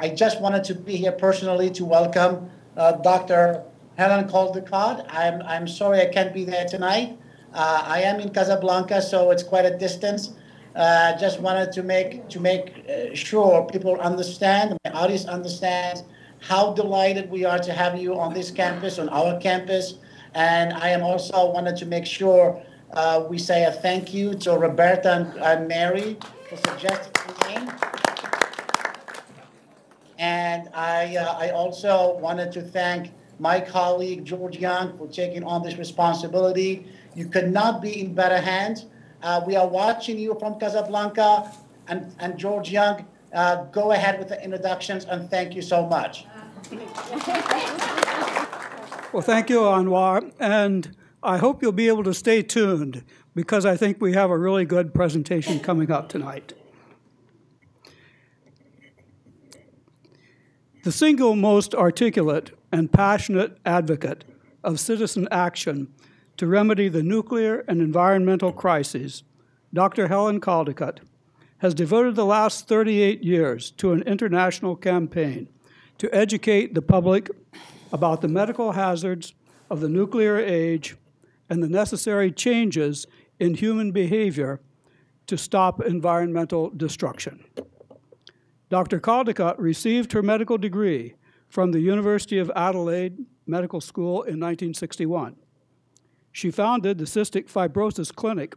I just wanted to be here personally to welcome Dr. Helen Caldicott. I'm sorry I can't be there tonight. I am in Casablanca, so it's quite a distance. Just wanted to make sure people understand, the audience understands how delighted we are to have you on this campus, on our campus. And I am also wanted to make sure we say a thank you to Roberta and Mary for suggesting the name. And I also wanted to thank my colleague, George Young, for taking on this responsibility. You could not be in better hands. We are watching you from Casablanca, and George Young, go ahead with the introductions, and thank you so much. Well, thank you, Anouar, and I hope you'll be able to stay tuned because I think we have a really good presentation coming up tonight. The single most articulate and passionate advocate of citizen action to remedy the nuclear and environmental crises, Dr. Helen Caldicott, has devoted the last 38 years to an international campaign to educate the public about the medical hazards of the nuclear age and the necessary changes in human behavior to stop environmental destruction. Dr. Caldicott received her medical degree from the University of Adelaide Medical School in 1961. She founded the Cystic Fibrosis Clinic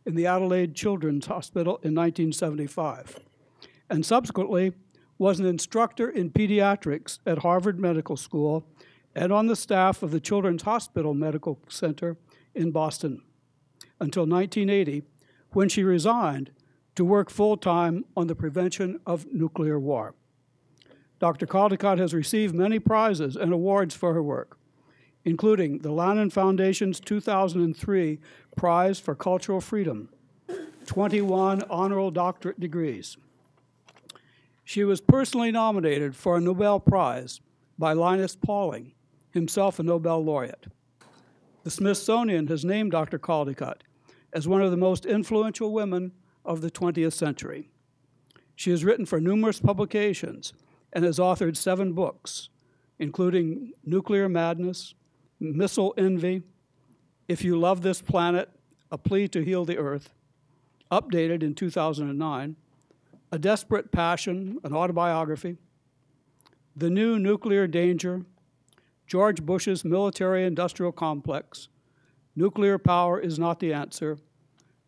in the Adelaide Children's Hospital in 1975, and subsequently was an instructor in pediatrics at Harvard Medical School and on the staff of the Children's Hospital Medical Center in Boston until 1980, when she resigned to work full-time on the prevention of nuclear war. Dr. Caldicott has received many prizes and awards for her work, including the Lannan Foundation's 2003 Prize for Cultural Freedom, 21 honorary doctorate degrees. She was personally nominated for a Nobel Prize by Linus Pauling, himself a Nobel laureate. The Smithsonian has named Dr. Caldicott as one of the most influential women of the 20th century. She has written for numerous publications and has authored 7 books, including Nuclear Madness, Missile Envy, If You Love This Planet, A Plea to Heal the Earth, updated in 2009, A Desperate Passion, an autobiography, The New Nuclear Danger, George Bush's Military-Industrial Complex, Nuclear Power is Not the Answer,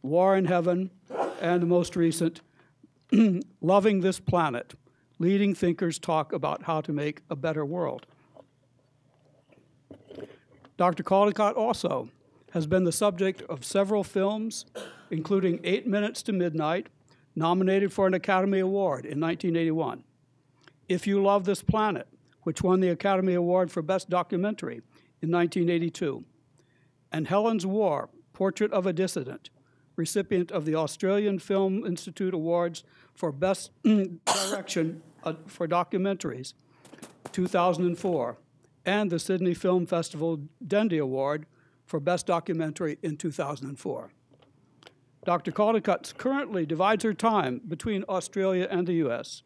War in Heaven, and the most recent, Loving This Planet, Leading Thinkers Talk About How to Make a Better World. Dr. Caldicott also has been the subject of several films, including 8 Minutes to Midnight, nominated for an Academy Award in 1981, If You Love This Planet, which won the Academy Award for Best Documentary in 1982, and Helen's War, Portrait of a Dissident, recipient of the Australian Film Institute Awards for Best Direction for Documentaries, 2004, and the Sydney Film Festival Dendy Award for Best Documentary in 2004. Dr. Caldicott currently divides her time between Australia and the U.S.,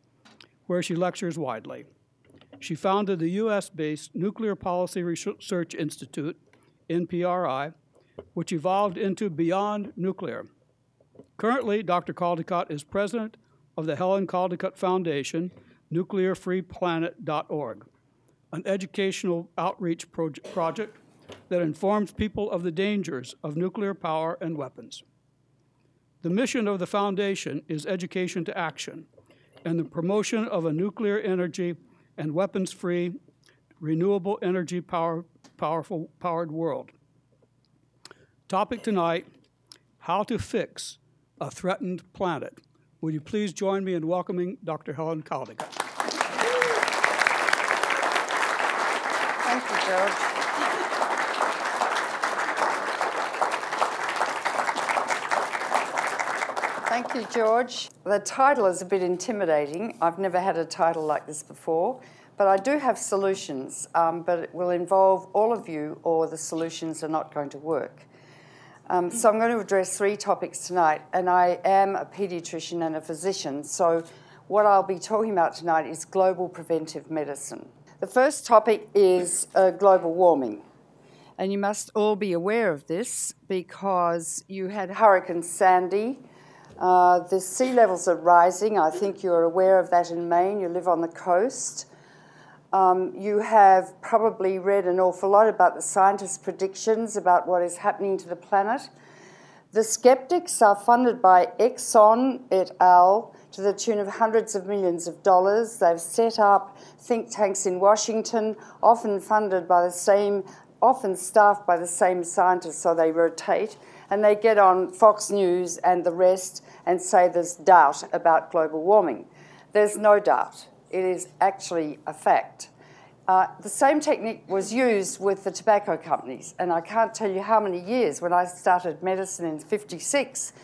where she lectures widely. She founded the U.S.-based Nuclear Policy Research Institute, NPRI, which evolved into Beyond Nuclear. Currently, Dr. Caldicott is president of the Helen Caldicott Foundation, nuclearfreeplanet.org, an educational outreach project that informs people of the dangers of nuclear power and weapons. The mission of the foundation is education to action and the promotion of a nuclear energy and weapons-free, renewable energy powered world. Topic tonight, how to fix a threatened planet. Would you please join me in welcoming Dr. Helen Caldicott? Thank you, George. Thank you, George. The title is a bit intimidating. I've never had a title like this before, but I do have solutions, but it will involve all of you or the solutions are not going to work. So I'm going to address 3 topics tonight, and I am a paediatrician and a physician, so what I'll be talking about tonight is global preventive medicine. The first topic is global warming. And you must all be aware of this because you had Hurricane Sandy. The sea levels are rising. I think you're aware of that in Maine. You live on the coast. You have probably read an awful lot about the scientists' predictions about what is happening to the planet. The skeptics are funded by Exxon et al. To the tune of hundreds of millions of dollars. They've set up think tanks in Washington, often funded by the same, often staffed by the same scientists, so they rotate, and they get on Fox News and the rest and say there's doubt about global warming. There's no doubt. It is actually a fact. The same technique was used with the tobacco companies, and I can't tell you how many years. When I started medicine in '56,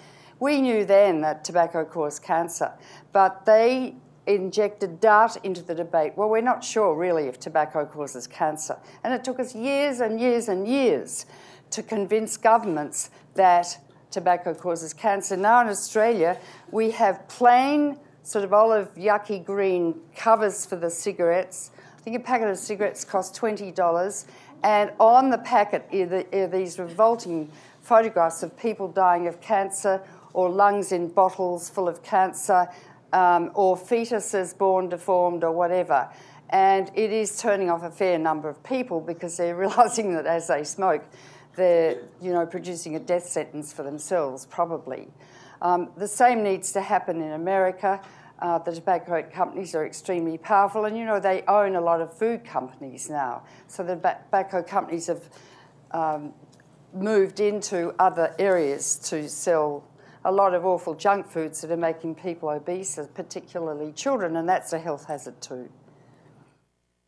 we knew then that tobacco caused cancer, but they injected doubt into the debate. Well, we're not sure really if tobacco causes cancer. And it took us years and years and years to convince governments that tobacco causes cancer. Now in Australia, we have plain sort of olive, yucky green covers for the cigarettes. I think a packet of cigarettes costs $20. And on the packet are these revolting photographs of people dying of cancer, or lungs in bottles full of cancer, or fetuses born deformed or whatever. And it is turning off a fair number of people because they're realising that as they smoke, they're producing a death sentence for themselves, probably. The same needs to happen in America. The tobacco companies are extremely powerful, and they own a lot of food companies now. So the tobacco companies have moved into other areas to sell a lot of awful junk foods that are making people obese, particularly children, and that's a health hazard too.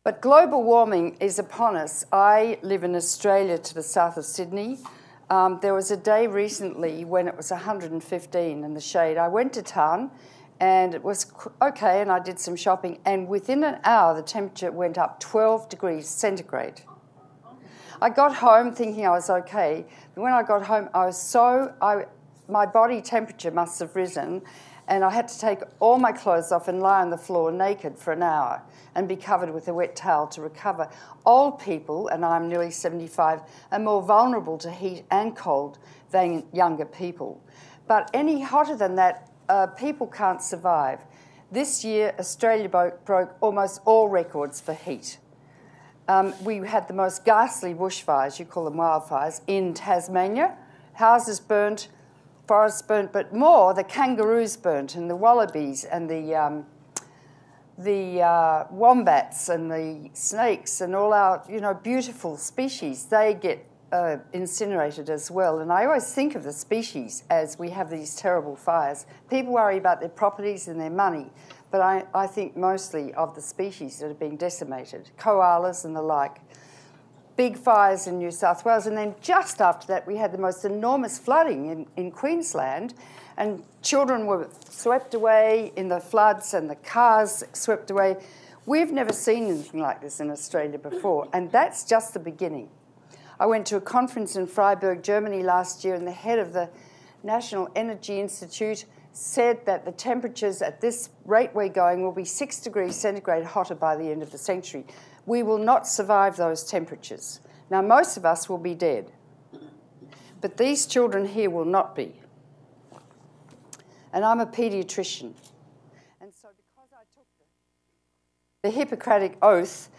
But global warming is upon us. I live in Australia to the south of Sydney. There was a day recently when it was 115 in the shade. I went to town and it was okay, and I did some shopping, and within an hour the temperature went up 12 degrees centigrade. I got home thinking I was okay, but when I got home my body temperature must have risen, and I had to take all my clothes off and lie on the floor naked for an hour and be covered with a wet towel to recover. Old people, and I'm nearly 75, are more vulnerable to heat and cold than younger people. But any hotter than that, people can't survive. This year, Australia broke almost all records for heat. We had the most ghastly bushfires, you call them wildfires, in Tasmania. Houses burnt, forests burnt, but more, the kangaroos burnt, and the wallabies, and the wombats, and the snakes, and all our beautiful species. They get incinerated as well. And I always think of the species as we have these terrible fires. People worry about their properties and their money, but I think mostly of the species that are being decimated, koalas and the like. Big fires in New South Wales, and then just after that we had the most enormous flooding in Queensland, and children were swept away in the floods and the cars swept away. We've never seen anything like this in Australia before, and that's just the beginning. I went to a conference in Freiburg, Germany last year, and the head of the National Energy Institute said that the temperatures at this rate we're going will be 6 degrees centigrade hotter by the end of the century. We will not survive those temperatures. Now, most of us will be dead, but these children here will not be. And I'm a paediatrician. And so because I took the Hippocratic Oath,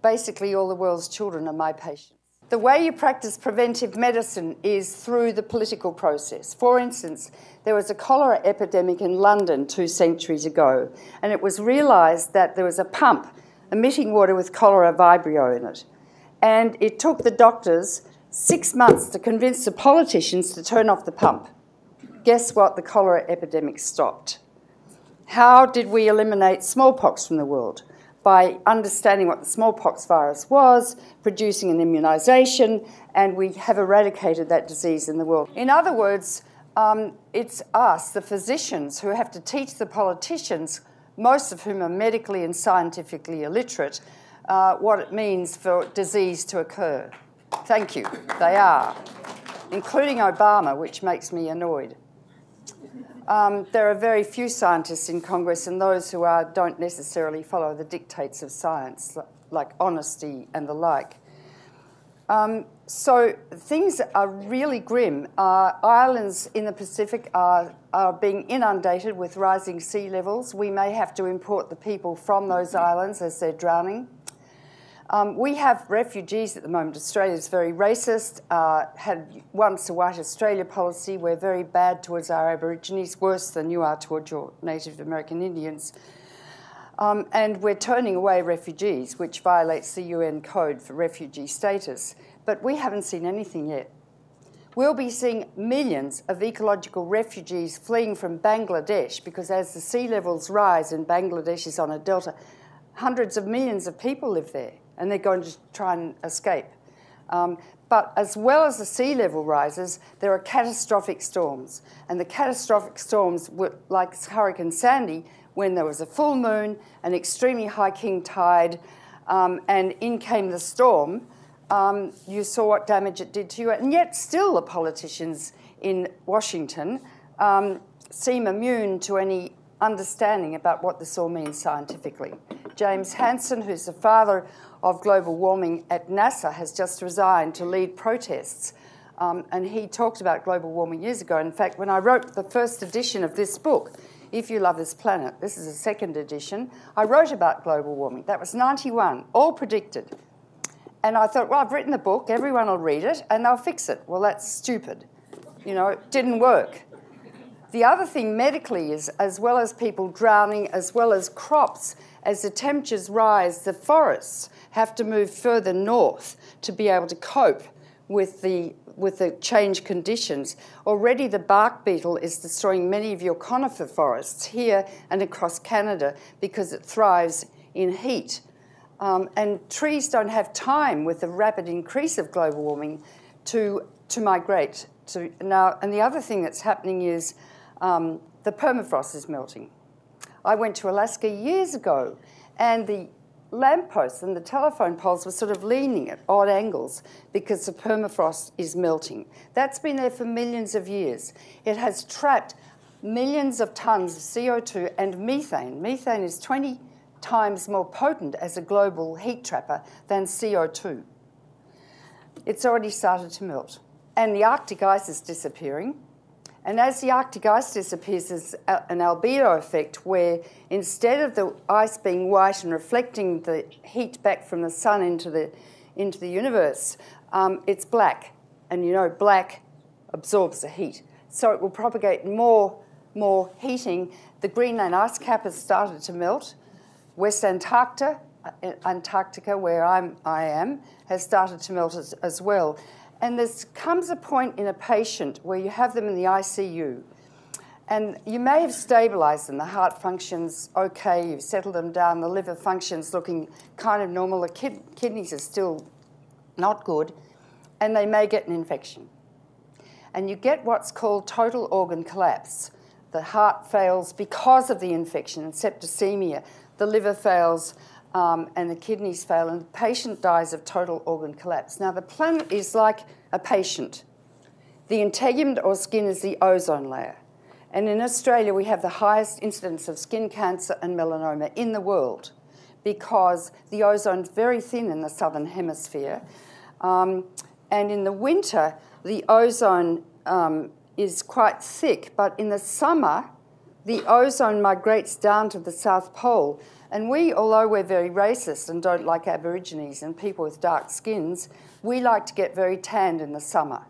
basically all the world's children are my patients. The way you practice preventive medicine is through the political process. For instance, there was a cholera epidemic in London 2 centuries ago, and it was realised that there was a pump emitting water with cholera vibrio in it. And it took the doctors 6 months to convince the politicians to turn off the pump. Guess what? The cholera epidemic stopped. How did we eliminate smallpox from the world? By understanding what the smallpox virus was, producing an immunisation, and we have eradicated that disease in the world. In other words, it's us, the physicians, who have to teach the politicians, most of whom are medically and scientifically illiterate, what it means for disease to occur. Thank you. They are, including Obama, which makes me annoyed. There are very few scientists in Congress, and those who are don't necessarily follow the dictates of science, like honesty and the like. So things are really grim. Islands in the Pacific are being inundated with rising sea levels. We may have to import the people from those islands as they're drowning. We have refugees at the moment. Australia is very racist, had once a white Australia policy. We're very bad towards our Aborigines, worse than you are towards your Native American Indians. And we're turning away refugees, which violates the UN Code for refugee status. But we haven't seen anything yet. We'll be seeing millions of ecological refugees fleeing from Bangladesh, because as the sea levels rise and Bangladesh is on a delta, hundreds of millions of people live there, and they're going to try and escape. But as well as the sea level rises, there are catastrophic storms. And the catastrophic storms were like Hurricane Sandy, when there was a full moon, an extremely high king tide, and in came the storm. You saw what damage it did to you, and yet still the politicians in Washington seem immune to any understanding about what this all means scientifically. James Hansen, who's the father of global warming at NASA, has just resigned to lead protests, and he talked about global warming years ago. In fact, when I wrote the first edition of this book, If You Love This Planet, this is a second edition, I wrote about global warming. That was 91, all predicted. And I thought, well, I've written the book, everyone will read it, and they'll fix it. Well, that's stupid. You know, it didn't work. The other thing medically is, as well as people drowning, as well as crops, as the temperatures rise, the forests have to move further north to be able to cope with the changed conditions. Already the bark beetle is destroying many of your conifer forests here and across Canada because it thrives in heat. And trees don't have time with the rapid increase of global warming to migrate. Now, and the other thing that's happening is the permafrost is melting. I went to Alaska years ago, and the lampposts and the telephone poles were sort of leaning at odd angles because the permafrost is melting. That's been there for millions of years. It has trapped millions of tons of CO2 and methane. Methane is 20 times more potent as a global heat trapper than CO2. It's already started to melt. And the Arctic ice is disappearing. And as the Arctic ice disappears, there's an albedo effect where instead of the ice being white and reflecting the heat back from the sun into the universe, it's black. And you know, black absorbs the heat. So it will propagate more heating. The Greenland ice cap has started to melt. West Antarctica, where I am, has started to melt as well. And there comes a point in a patient where you have them in the ICU, and you may have stabilised them. The heart functions okay, you've settled them down, the liver functions looking kind of normal, the kidneys are still not good, and they may get an infection. And you get what's called total organ collapse. The heart fails because of the infection, and septicemia. The liver fails, and the kidneys fail, and the patient dies of total organ collapse. Now, the planet is like a patient. The integument or skin is the ozone layer. And in Australia, we have the highest incidence of skin cancer and melanoma in the world because the ozone's very thin in the southern hemisphere. And in the winter, the ozone is quite thick, but in the summer, the ozone migrates down to the South Pole. And we, although we're very racist and don't like Aborigines and people with dark skins, we like to get very tanned in the summer.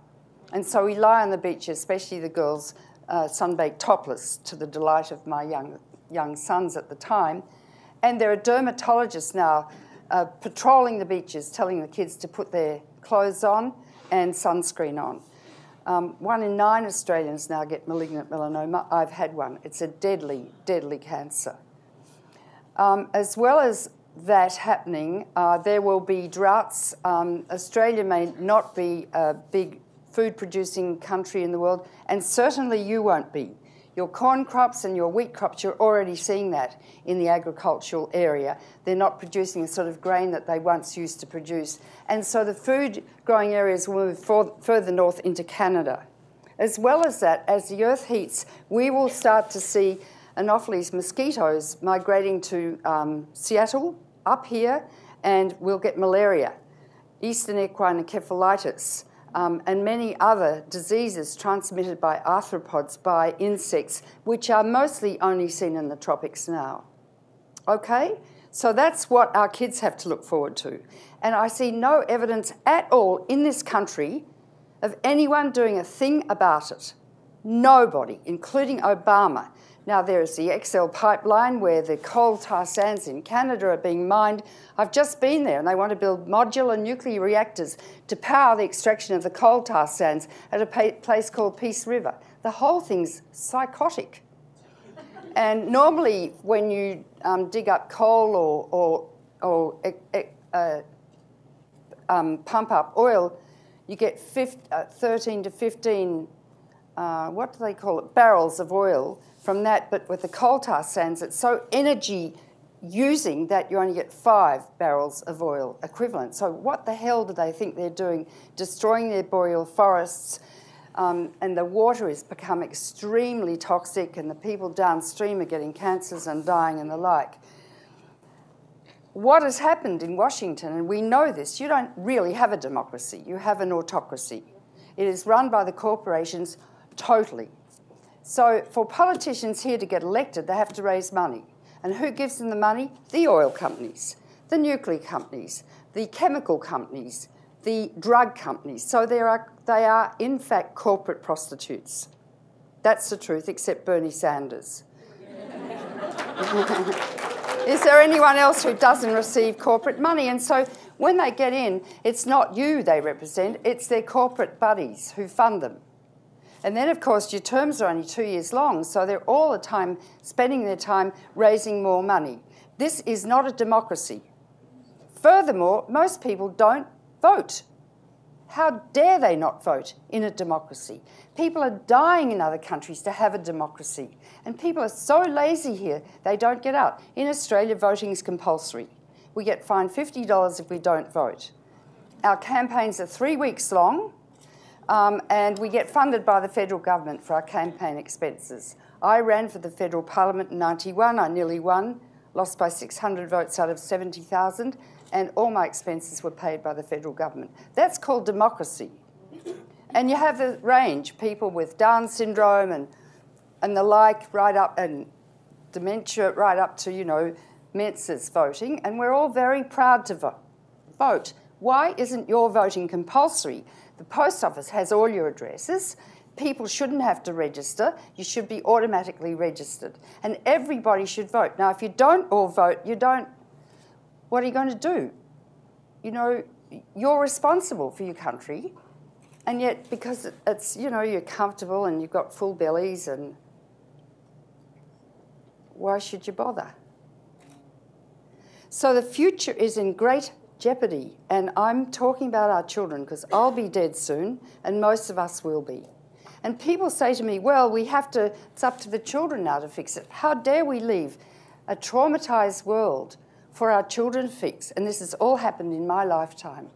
And so we lie on the beach, especially the girls, sunbaked topless, to the delight of my young sons at the time. And there are dermatologists now patrolling the beaches, telling the kids to put their clothes on and sunscreen on. 1 in 9 Australians now get malignant melanoma. I've had one. It's a deadly, deadly cancer. As well as that happening, there will be droughts. Australia may not be a big food-producing country in the world, and certainly you won't be. Your corn crops and your wheat crops, you're already seeing that in the agricultural area. They're not producing the sort of grain that they once used to produce. And so the food-growing areas will move further north into Canada. As well as that, as the Earth heats, we will start to see Anopheles mosquitoes migrating to Seattle, up here, and we'll get malaria, Eastern equine encephalitis, and many other diseases transmitted by arthropods, by insects, which are mostly only seen in the tropics now. Okay? So that's what our kids have to look forward to. And I see no evidence at all in this country of anyone doing a thing about it. Nobody, including Obama. Now, there's the XL pipeline where the coal tar sands in Canada are being mined. I've just been there, and they want to build modular nuclear reactors to power the extraction of the coal tar sands at a place called Peace River. The whole thing's psychotic. And normally, when you dig up coal or pump up oil, you get 13 to 15, what do they call it, barrels of oil from that. But with the coal tar sands, it's so energy using that you only get 5 barrels of oil equivalent. So what the hell do they think they're doing? Destroying their boreal forests, and the water has become extremely toxic, and the people downstream are getting cancers and dying and the like. What has happened in Washington, and we know this, you don't really have a democracy, you have an autocracy. It is run by the corporations totally. So for politicians here to get elected, they have to raise money. And who gives them the money? The oil companies, the nuclear companies, the chemical companies, the drug companies. So they are in fact corporate prostitutes. That's the truth, except Bernie Sanders. Is there anyone else who doesn't receive corporate money? And so when they get in, it's not you they represent, it's their corporate buddies who fund them. And then, of course, your terms are only 2 years long, so they're all the time spending their time raising more money. This is not a democracy. Furthermore, most people don't vote. How dare they not vote in a democracy? People are dying in other countries to have a democracy. And people are so lazy here, they don't get out. In Australia, voting is compulsory. We get fined $50 if we don't vote. Our campaigns are 3 weeks long, and we get funded by the federal government for our campaign expenses. I ran for the federal parliament in '91. I nearly won, lost by 600 votes out of 70,000. And all my expenses were paid by the federal government. That's called democracy. And you have the range, people with Down syndrome and the like, right up, and dementia, right up to, you know, Mensa's voting, and we're all very proud to vote. Why isn't your voting compulsory? The post office has all your addresses. People shouldn't have to register. You should be automatically registered. And everybody should vote. Now, if you don't all vote, what are you going to do? You know, you're responsible for your country, and yet because it's, you know, you're comfortable and you've got full bellies, and why should you bother? So the future is in great jeopardy, and I'm talking about our children because I'll be dead soon, and most of us will be. And people say to me, well, it's up to the children now to fix it. How dare we leave a traumatised world for our children to fix? And this has all happened in my lifetime.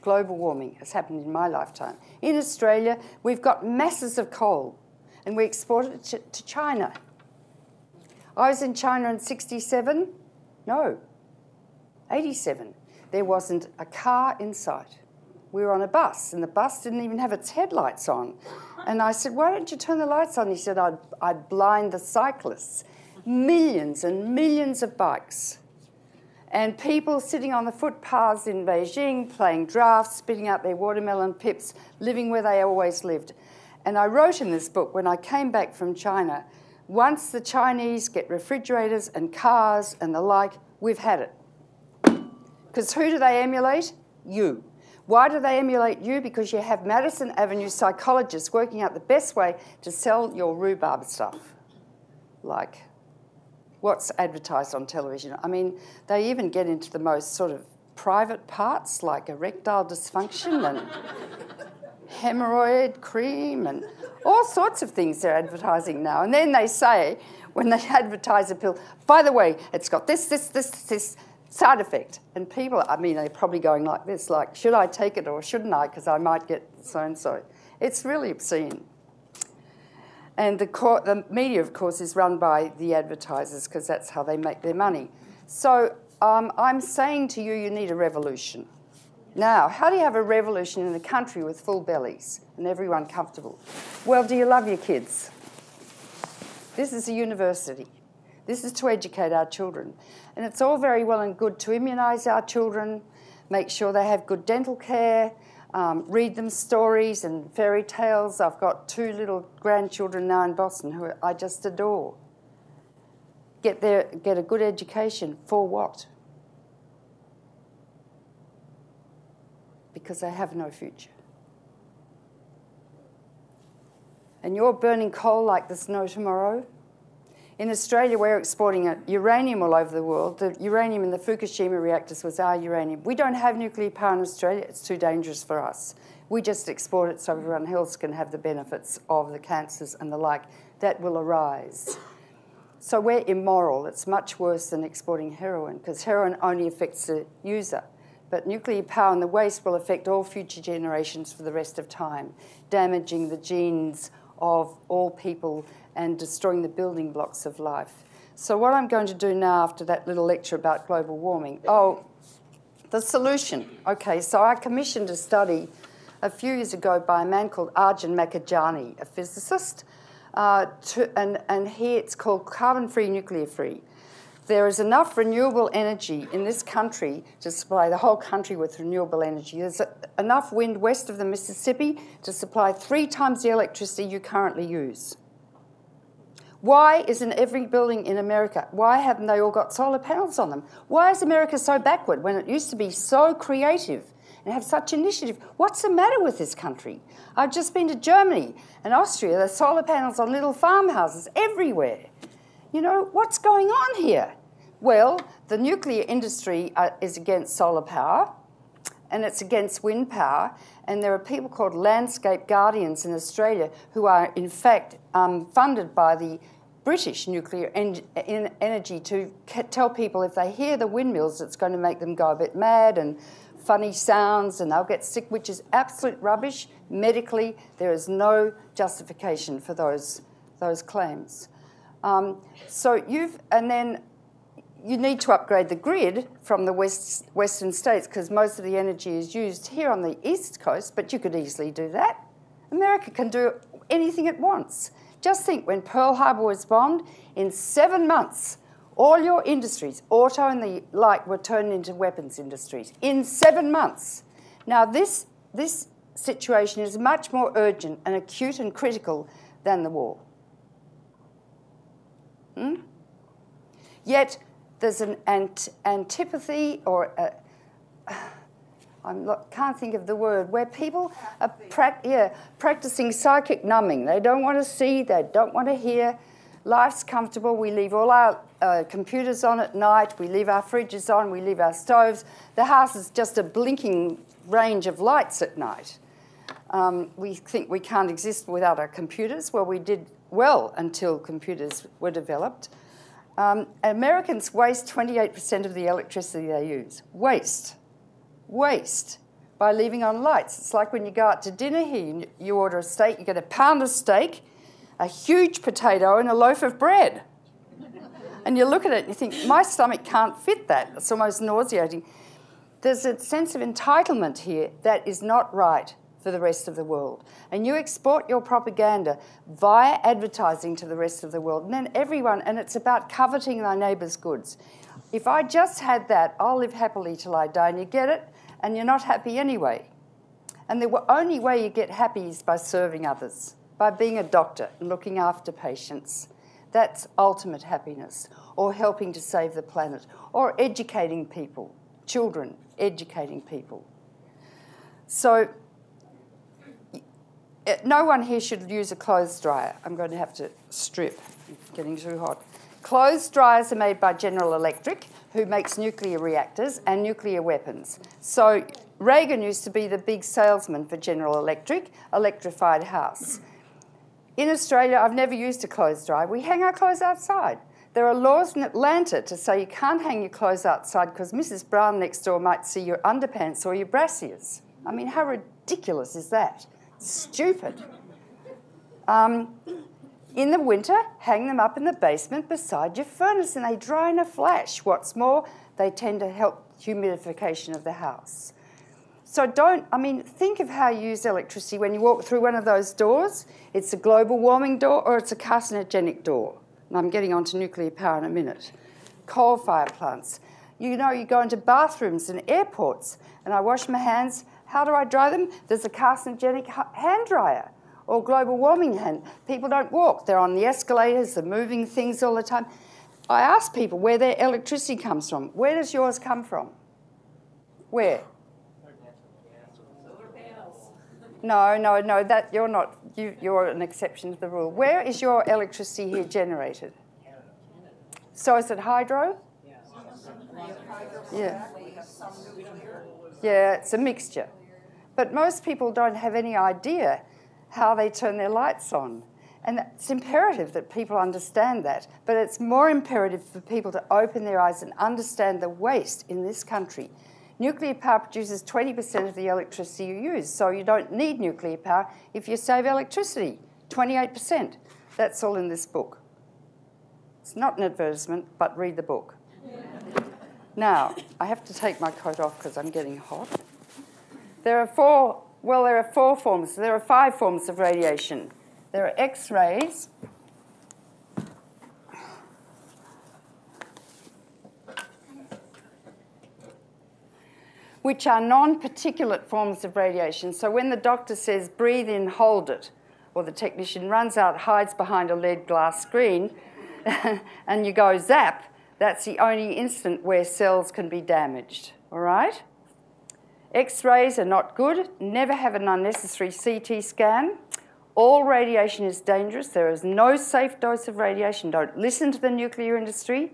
Global warming has happened in my lifetime. In Australia, we've got masses of coal, and we export it to China. I was in China in 67. No, 87. There wasn't a car in sight. We were on a bus, and the bus didn't even have its headlights on. And I said, why don't you turn the lights on? He said, I'd blind the cyclists. Millions and millions of bikes. And people sitting on the footpaths in Beijing, playing drafts, spitting out their watermelon pips, living where they always lived. And I wrote in this book, when I came back from China, once the Chinese get refrigerators and cars and the like, we've had it. Because who do they emulate? You. Why do they emulate you? Because you have Madison Avenue psychologists working out the best way to sell your rhubarb stuff. Like what's advertised on television. I mean, they even get into the most sort of private parts, like erectile dysfunction and hemorrhoid cream and all sorts of things they're advertising now. And then they say, when they advertise a pill, by the way, it's got this side effect. And people, I mean, they're probably going like this, like, should I take it or shouldn't I, because I might get so-and-so. It's really obscene. And the media, of course, is run by the advertisers because that's how they make their money. So I'm saying to you, you need a revolution. Now, how do you have a revolution in a country with full bellies and everyone comfortable? Well, do you love your kids? This is a university. This is to educate our children. And it's all very well and good to immunise our children, make sure they have good dental care, read them stories and fairy tales. I've got 2 little grandchildren now in Boston who I just adore. Get a good education. For what? Because they have no future. And you're burning coal like there's no tomorrow. In Australia, we're exporting uranium all over the world. The uranium in the Fukushima reactors was our uranium. We don't have nuclear power in Australia. It's too dangerous for us. We just export it so everyone else can have the benefits of the cancers and the like that will arise. So we're immoral. It's much worse than exporting heroin because heroin only affects the user. But nuclear power and the waste will affect all future generations for the rest of time, damaging the genes of all people and destroying the building blocks of life. So what I'm going to do now after that little lecture about global warming, the solution. Okay, so I commissioned a study a few years ago by a man called Arjun Makhijani, a physicist, and here it's called carbon-free, nuclear-free. There is enough renewable energy in this country to supply the whole country with renewable energy. There's enough wind west of the Mississippi to supply 3 times the electricity you currently use. Why isn't every building in America, why haven't they all got solar panels on them? Why is America so backward when it used to be so creative and have such initiative? What's the matter with this country? I've just been to Germany and Austria. There's solar panels on little farmhouses everywhere. You know, what's going on here? Well, the nuclear industry is against solar power and it's against wind power, and there are people called landscape guardians in Australia who are in fact funded by the British nuclear energy to tell people if they hear the windmills it's going to make them go a bit mad and funny sounds and they'll get sick, which is absolute rubbish. Medically, there is no justification for those claims. And then you need to upgrade the grid from the western states because most of the energy is used here on the east coast, but you could easily do that. America can do anything it wants. Just think, when Pearl Harbor was bombed, in 7 months, all your industries, auto and the like, were turned into weapons industries. In 7 months. Now, this situation is much more urgent and acute and critical than the war. Yet there's an antipathy or can't think of the word, where people are practicing psychic numbing. They don't want to see, they don't want to hear. Life's comfortable. We leave all our computers on at night. We leave our fridges on. We leave our stoves. The house is just a blinking range of lights at night. We think we can't exist without our computers. Well, we did well until computers were developed. Americans waste 28% of the electricity they use. Waste by leaving on lights. It's like when you go out to dinner here, you order a steak, you get a pound of steak, a huge potato and a loaf of bread. And you look at it and you think, my stomach can't fit that. It's almost nauseating. There's a sense of entitlement here that is not right for the rest of the world. And you export your propaganda via advertising to the rest of the world. And then everyone, and it's about coveting thy neighbour's goods. If I just had that, I'll live happily till I die. And you get it, and you're not happy anyway. And the only way you get happy is by serving others, by being a doctor and looking after patients. That's ultimate happiness, or helping to save the planet, or educating people, children, educating people. So no one here should use a clothes dryer. I'm going to have to strip. It's getting too hot. Clothes dryers are made by General Electric, who makes nuclear reactors and nuclear weapons. So Reagan used to be the big salesman for General Electric, electrified house. In Australia, I've never used a clothes dryer. We hang our clothes outside. There are laws in Atlanta to say you can't hang your clothes outside because Mrs. Brown next door might see your underpants or your brassiers. I mean, how ridiculous is that? Stupid. In the winter, hang them up in the basement beside your furnace and they dry in a flash. What's more, they tend to help humidification of the house. So think of how you use electricity when you walk through one of those doors. It's a global warming door or it's a carcinogenic door. And I'm getting onto nuclear power in a minute. Coal fire plants. You go into bathrooms and airports and I wash my hands. How do I dry them? There's a carcinogenic hand dryer or global warming hand. People don't walk. They're on the escalators. They're moving things all the time. I ask people where their electricity comes from. Where does yours come from? Where? No, that you're not. You're an exception to the rule. Where is your electricity here generated? So is it hydro? Yeah. Yeah, it's a mixture. But most people don't have any idea how they turn their lights on. And it's imperative that people understand that. But it's more imperative for people to open their eyes and understand the waste in this country. Nuclear power produces 20% of the electricity you use, so you don't need nuclear power if you save electricity, 28%. That's all in this book. It's not an advertisement, but read the book. Now, I have to take my coat off because I'm getting hot. There are five forms of radiation. There are X-rays, which are non-particulate forms of radiation. So when the doctor says, breathe in, hold it, or the technician runs out, hides behind a lead glass screen, and you go zap, that's the only instant where cells can be damaged, all right? X-rays are not good. Never have an unnecessary CT scan. All radiation is dangerous. There is no safe dose of radiation. Don't listen to the nuclear industry.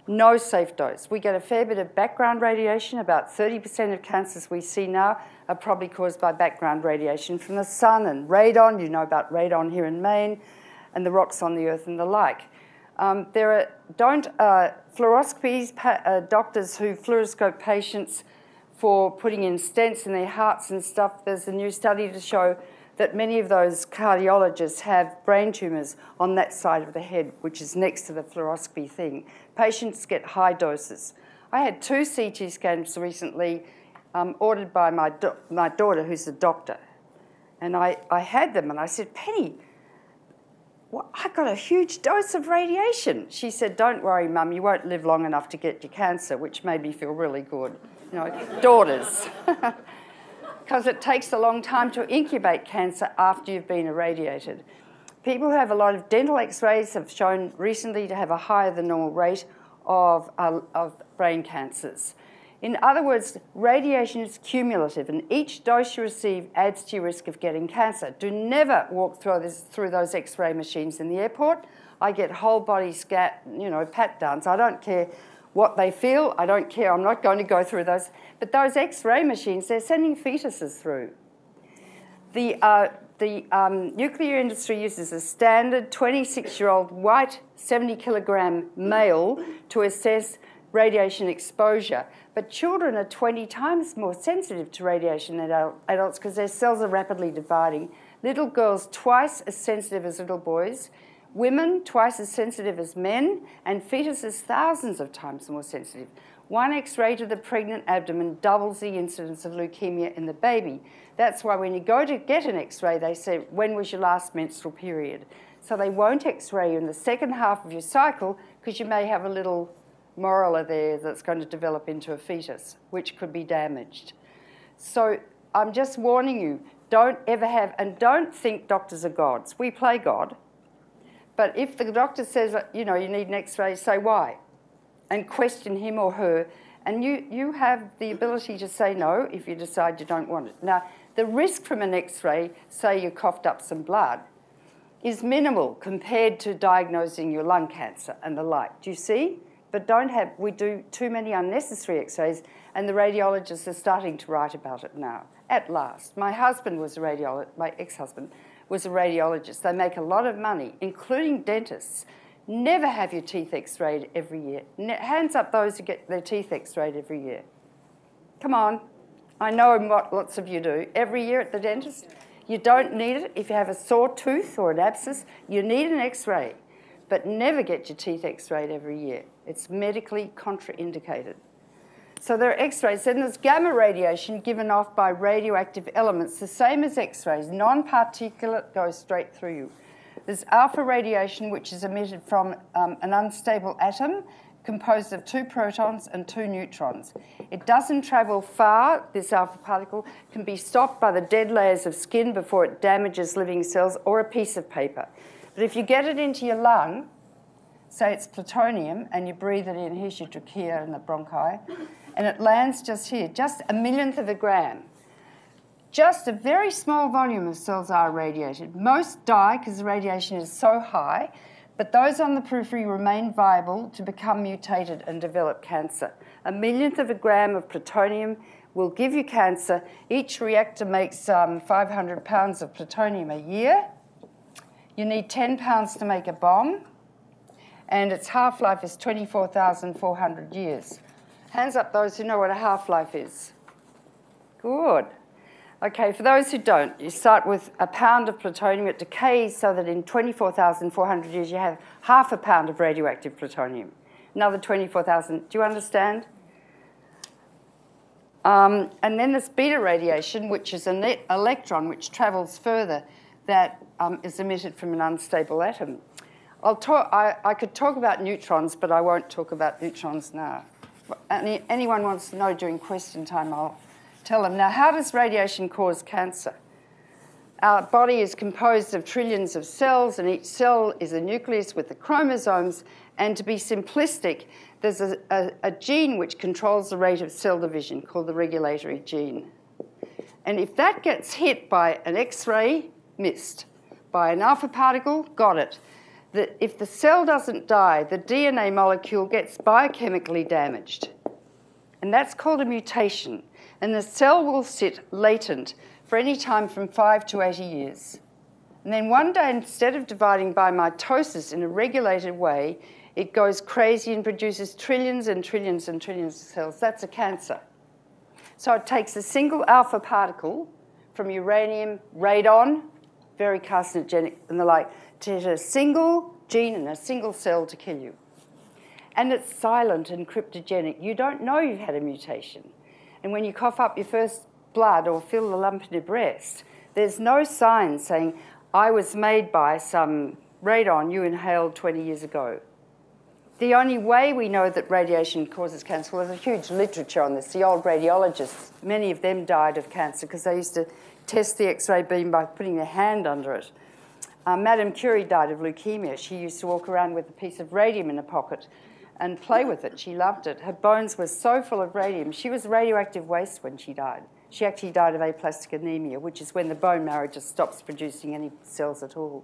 No safe dose. We get a fair bit of background radiation. About 30% of cancers we see now are probably caused by background radiation from the sun and radon. You know about radon here in Maine, and the rocks on the earth and the like. Fluoroscopies, doctors who fluoroscope patients for putting in stents in their hearts and stuff. There's a new study to show that many of those cardiologists have brain tumours on that side of the head, which is next to the fluoroscopy thing. Patients get high doses. I had 2 CT scans recently ordered by my daughter, who's a doctor. And I had them, and I said, Penny, I got a huge dose of radiation. She said, don't worry, Mum, you won't live long enough to get your cancer, which made me feel really good. Daughters. Because it takes a long time to incubate cancer after you've been irradiated. People who have a lot of dental X-rays have shown recently to have a higher than normal rate of brain cancers. In other words, radiation is cumulative, and each dose you receive adds to your risk of getting cancer. Do never walk through those X-ray machines in the airport. I get whole body pat downs. I don't care what they feel. I don't care. I'm not going to go through those. But those X-ray machines, they're sending fetuses through. The nuclear industry uses a standard 26-year-old white 70-kilogram male to assess radiation exposure. But children are 20 times more sensitive to radiation than adults because their cells are rapidly dividing. Little girls twice as sensitive as little boys. Women twice as sensitive as men, and fetuses thousands of times more sensitive. 1 X-ray to the pregnant abdomen doubles the incidence of leukemia in the baby. That's why when you go to get an X-ray, they say, when was your last menstrual period? So they won't X-ray you in the second half of your cycle because you may have a little morula there that's going to develop into a fetus, which could be damaged. So I'm just warning you, don't ever have, and don't think doctors are gods. We play God. But if the doctor says, you need an X-ray, say why, and question him or her, and you have the ability to say no if you decide you don't want it. Now, the risk from an X-ray, say you coughed up some blood, is minimal compared to diagnosing your lung cancer and the like. Do you see? But we do too many unnecessary X-rays, and the radiologists are starting to write about it now, at last. My husband was my ex-husband was a radiologist. They make a lot of money, including dentists. Never have your teeth X-rayed every year. Hands up those who get their teeth X-rayed every year. Come on. I know what lots of you do. Every year at the dentist, You don't need it if you have a sore tooth or an abscess. You need an X-ray, but never get your teeth X-rayed every year. It's medically contraindicated. So there are X-rays. Then there's gamma radiation given off by radioactive elements, the same as X-rays. Non-particulate goes straight through you. There's alpha radiation, which is emitted from an unstable atom composed of 2 protons and 2 neutrons. It doesn't travel far. This alpha particle can be stopped by the dead layers of skin before it damages living cells or a piece of paper. But if you get it into your lung, say it's plutonium, and you breathe it in, here's your trachea and the bronchi, and it lands just here, just a millionth of a gram. Just a very small volume of cells are irradiated. Most die because the radiation is so high, but those on the periphery remain viable to become mutated and develop cancer. A millionth of a gram of plutonium will give you cancer. Each reactor makes 500 pounds of plutonium a year. You need 10 pounds to make a bomb, and its half-life is 24,400 years. Hands up those who know what a half-life is. Good. Okay, for those who don't, you start with a pound of plutonium. It decays so that in 24,400 years you have half a pound of radioactive plutonium. Another 24,000. Do you understand? And then there's beta radiation, which is an electron which travels further, that is emitted from an unstable atom. I could talk about neutrons, but I won't talk about neutrons now. Anyone wants to know during question time, I'll tell them. Now, how does radiation cause cancer? Our body is composed of trillions of cells, and each cell is a nucleus with the chromosomes. And to be simplistic, there's a gene which controls the rate of cell division called the regulatory gene. And if that gets hit by an X-ray, missed. By an alpha particle, got it. If the cell doesn't die, the DNA molecule gets biochemically damaged. And that's called a mutation. And the cell will sit latent for any time from 5 to 80 years. And then one day, instead of dividing by mitosis in a regulated way, it goes crazy and produces trillions and trillions and trillions of cells. That's a cancer. So it takes a single alpha particle from uranium, radon, very carcinogenic and the like, to hit a single gene in a single cell to kill you. And it's silent and cryptogenic. You don't know you've had a mutation. And when you cough up your first blood or feel the lump in your breast, there's no sign saying, I was made by some radon you inhaled 20 years ago. The only way we know that radiation causes cancer, well, there's a huge literature on this. The old radiologists, many of them died of cancer because they used to test the X-ray beam by putting their hand under it. Madame Curie died of leukemia. She used to walk around with a piece of radium in her pocket and play with it. She loved it. Her bones were so full of radium. She was radioactive waste when she died. She actually died of aplastic anemia, which is when the bone marrow just stops producing any cells at all.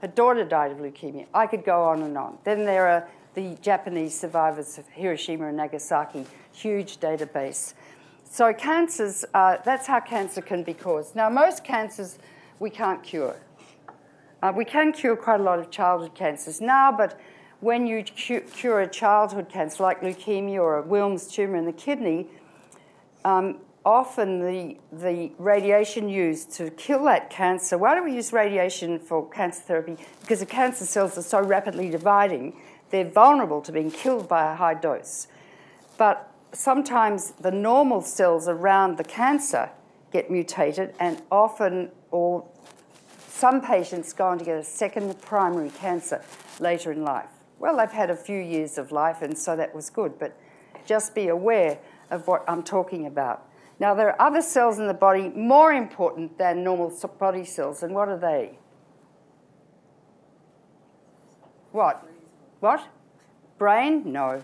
Her daughter died of leukemia. I could go on and on. Then there are the Japanese survivors of Hiroshima and Nagasaki, huge database. So cancers, that's how cancer can be caused. Now, most cancers we can't cure. We can cure quite a lot of childhood cancers now, but when you cure a childhood cancer like leukemia or a Wilms tumour in the kidney, often the radiation used to kill that cancer, why do we use radiation for cancer therapy? Because the cancer cells are so rapidly dividing, they're vulnerable to being killed by a high dose. But sometimes the normal cells around the cancer get mutated, and often, or some patients go on to get a second primary cancer later in life. Well, they've had a few years of life, and so that was good, but just be aware of what I'm talking about. Now, there are other cells in the body more important than normal body cells, and what are they? What? What? Brain? No.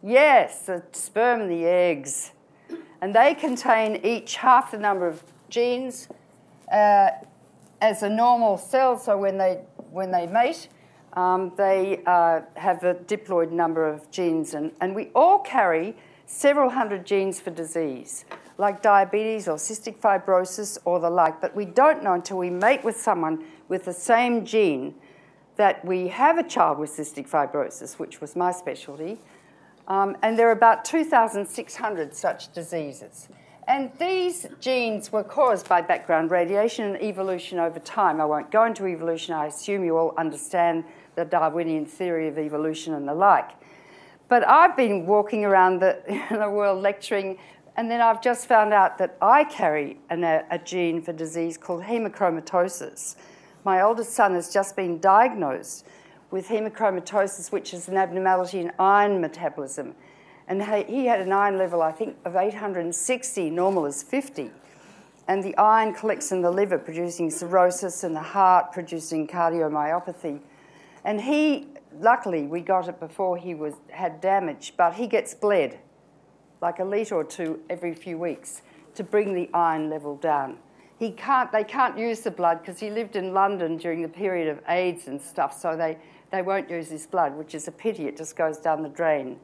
Yes, the sperm and the eggs. And they contain each half the number of genes as a normal cell, so when they mate, they have a diploid number of genes, and we all carry several hundred genes for disease, like diabetes or cystic fibrosis or the like, but we don't know until we mate with someone with the same gene that we have a child with cystic fibrosis, which was my specialty, and there are about 2,600 such diseases. And these genes were caused by background radiation and evolution over time. I won't go into evolution. I assume you all understand the Darwinian theory of evolution and the like. But I've been walking around the world lecturing, and then I've just found out that I carry a gene for disease called hemochromatosis. My oldest son has just been diagnosed with hemochromatosis, which is an abnormality in iron metabolism. And he had an iron level, I think, of 860, normal is 50. And the iron collects in the liver, producing cirrhosis, and the heart producing cardiomyopathy. And he, luckily, we got it before he had damage, but he gets bled, like a litre or two every few weeks, to bring the iron level down. They can't use the blood because he lived in London during the period of AIDS and stuff, so they won't use his blood, which is a pity. It just goes down the drain.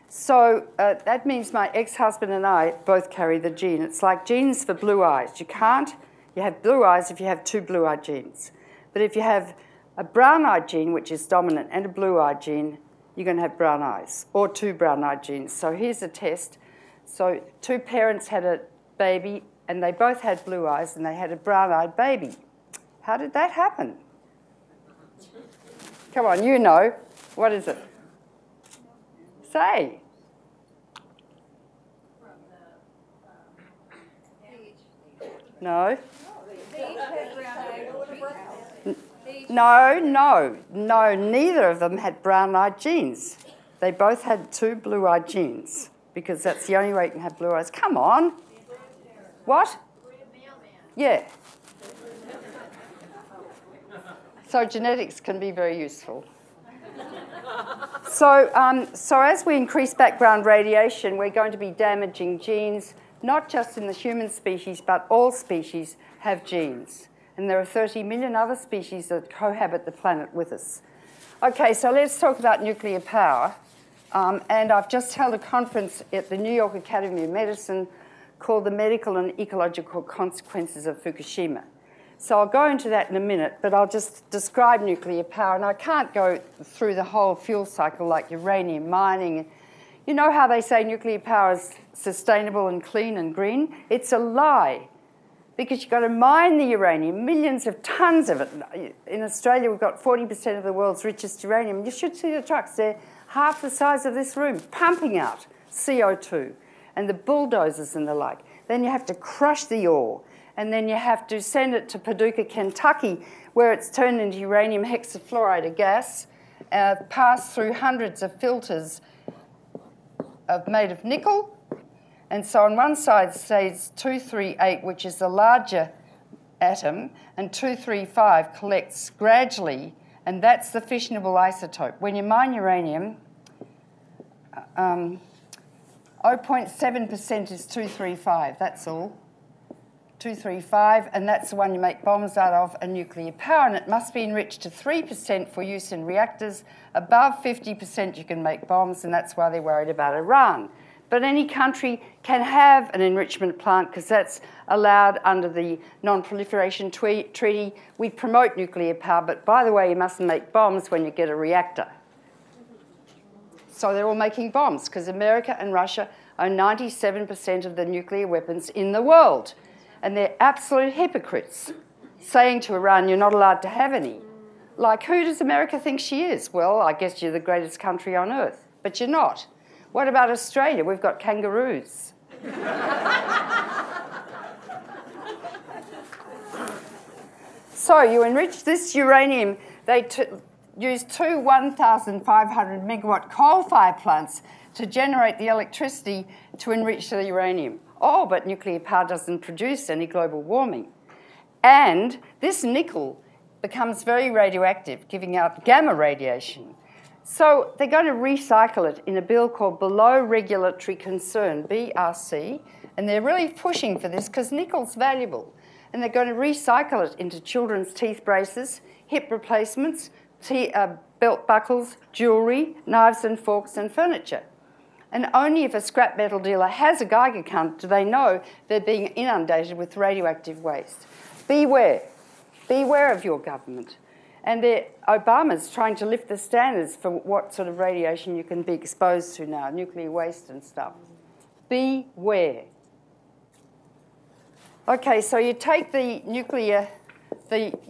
So that means my ex-husband and I both carry the gene. It's like genes for blue eyes. You have blue eyes if you have two blue-eyed genes. But if you have a brown-eyed gene, which is dominant, and a blue-eyed gene, you're going to have brown eyes, or two brown-eyed genes. So here's a test. So two parents had a baby, and they both had blue eyes, and they had a brown-eyed baby. How did that happen? Come on, you know. What is it? Say. No. No, neither of them had brown-eyed genes. They both had two blue-eyed genes, because that's the only way you can have blue eyes. Come on. What? Yeah. So genetics can be very useful. So as we increase background radiation, we're going to be damaging genes, not just in the human species, but all species have genes. And there are 30 million other species that cohabit the planet with us. Okay, so let's talk about nuclear power. And I've just held a conference at the New York Academy of Medicine called The Medical and Ecological Consequences of Fukushima. So I'll go into that in a minute, but I'll just describe nuclear power. And I can't go through the whole fuel cycle like uranium mining. You know how they say nuclear power is sustainable and clean and green? It's a lie, because you've got to mine the uranium, millions of tons of it. In Australia, we've got 40% of the world's richest uranium. You should see the trucks. They're half the size of this room, pumping out CO2, and the bulldozers and the like. Then you have to crush the ore, and then you have to send it to Paducah, Kentucky, where it's turned into uranium hexafluoride, a gas, passed through hundreds of filters made of nickel. And so on one side stays 238, which is the larger atom, and 235 collects gradually, and that's the fissionable isotope. When you mine uranium, 0.7% is 235, that's all. 235, and that's the one you make bombs out of, and nuclear power, and it must be enriched to 3% for use in reactors. Above 50% you can make bombs, and that's why they're worried about Iran. But any country can have an enrichment plant because that's allowed under the Non-Proliferation Treaty. We promote nuclear power, but by the way, you mustn't make bombs when you get a reactor. So they're all making bombs because America and Russia own 97% of the nuclear weapons in the world. And they're absolute hypocrites, saying to Iran, you're not allowed to have any. Like, who does America think she is? Well, I guess you're the greatest country on earth, but you're not. What about Australia? We've got kangaroos. So you enrich this uranium. They use two 1,500 megawatt coal-fired plants to generate the electricity to enrich the uranium. Oh, but nuclear power doesn't produce any global warming. And this nickel becomes very radioactive, giving out gamma radiation. So they're going to recycle it in a bill called Below Regulatory Concern, BRC, and they're really pushing for this because nickel's valuable. And they're going to recycle it into children's teeth braces, hip replacements, belt buckles, jewellery, knives and forks and furniture. And only if a scrap metal dealer has a Geiger counter do they know they're being inundated with radioactive waste. Beware. Beware of your government. And Obama's trying to lift the standards for what sort of radiation you can be exposed to now, nuclear waste and stuff. Beware. Okay, so you take the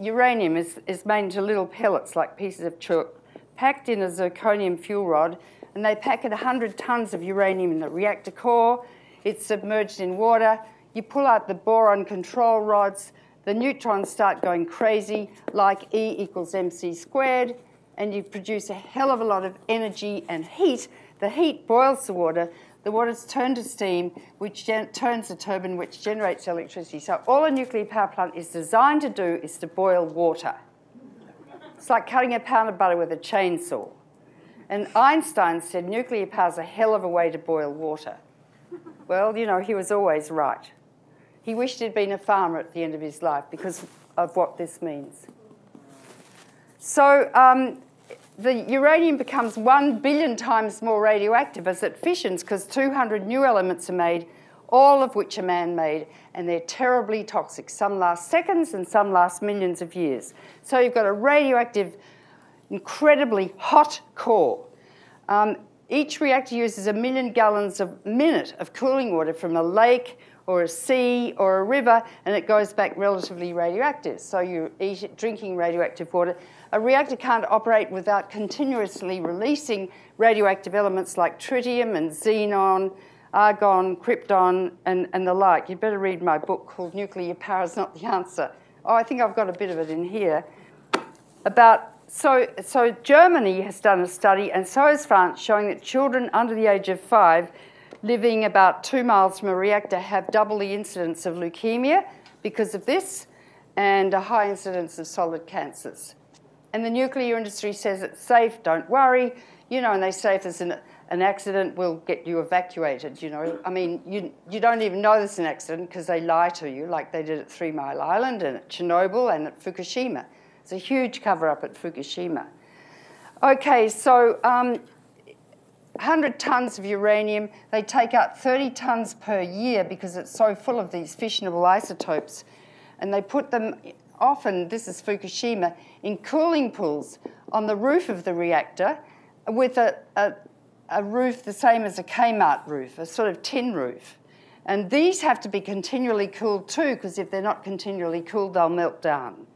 uranium is made into little pellets like pieces of chalk, packed in a zirconium fuel rod, and they pack it 100 tons of uranium in the reactor core. It's submerged in water. You pull out the boron control rods. The neutrons start going crazy, like E equals mc squared, and you produce a hell of a lot of energy and heat. The heat boils the water. The water's turned to steam, which turns the turbine, which generates electricity. So all a nuclear power plant is designed to do is to boil water. It's like cutting a pound of butter with a chainsaw. And Einstein said nuclear power's a hell of a way to boil water. Well, you know, he was always right. He wished he'd been a farmer at the end of his life because of what this means. So the uranium becomes 1 billion times more radioactive as it fissions because 200 new elements are made, all of which are man-made, and they're terribly toxic. Some last seconds and some last millions of years. So you've got a radioactive, incredibly hot core. Each reactor uses 1 million gallons a minute of cooling water from a lake or a sea or a river, and it goes back relatively radioactive. So you're drinking radioactive water. A reactor can't operate without continuously releasing radioactive elements like tritium and xenon, argon, krypton, and the like. You'd better read my book called Nuclear Power is Not the Answer. Oh, I think I've got a bit of it in here. So Germany has done a study, and so has France, showing that children under the age of 5 living about 2 miles from a reactor have double the incidence of leukemia because of this, and a high incidence of solid cancers. And the nuclear industry says it's safe, don't worry, you know, and they say if there's an accident, we'll get you evacuated, you know. I mean, you don't even know there's an accident because they lie to you, like they did at 3 Mile Island and at Chernobyl and at Fukushima. It's a huge cover-up at Fukushima. Okay, so 100 tons of uranium, they take out 30 tons per year because it's so full of these fissionable isotopes. And they put them, often, this is Fukushima, in cooling pools on the roof of the reactor with a roof the same as a Kmart roof, a sort of tin roof. And these have to be continually cooled too, because if they're not continually cooled, they'll melt down.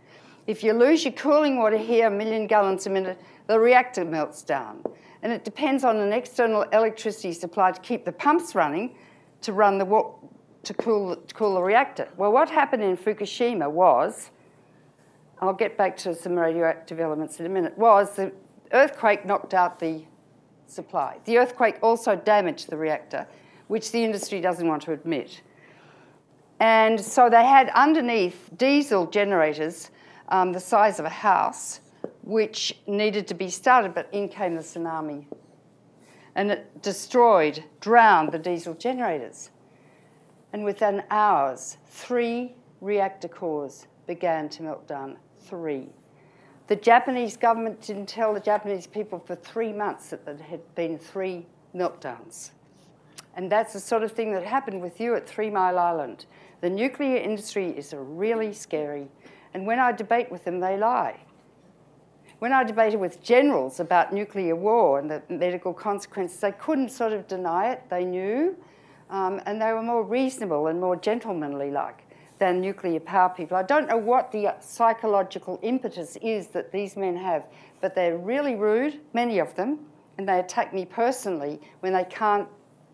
If you lose your cooling water here, 1 million gallons a minute, the reactor melts down. And it depends on an external electricity supply to keep the pumps running to run to cool the reactor. Well, what happened in Fukushima was, I'll get back to some radioactive elements in a minute, was the earthquake knocked out the supply. The earthquake also damaged the reactor, which the industry doesn't want to admit. And so they had underneath diesel generators the size of a house, which needed to be started, but in came the tsunami. And it destroyed, drowned the diesel generators. And within hours, 3 reactor cores began to melt down. 3. The Japanese government didn't tell the Japanese people for 3 months that there had been 3 meltdowns. And that's the sort of thing that happened with you at 3 Mile Island. The nuclear industry is really scary. And when I debate with them, they lie. When I debated with generals about nuclear war and the medical consequences, they couldn't sort of deny it. They knew. And they were more reasonable and more gentlemanly-like than nuclear power people. I don't know what the psychological impetus is that these men have, but they're really rude, many of them, and they attack me personally when they can't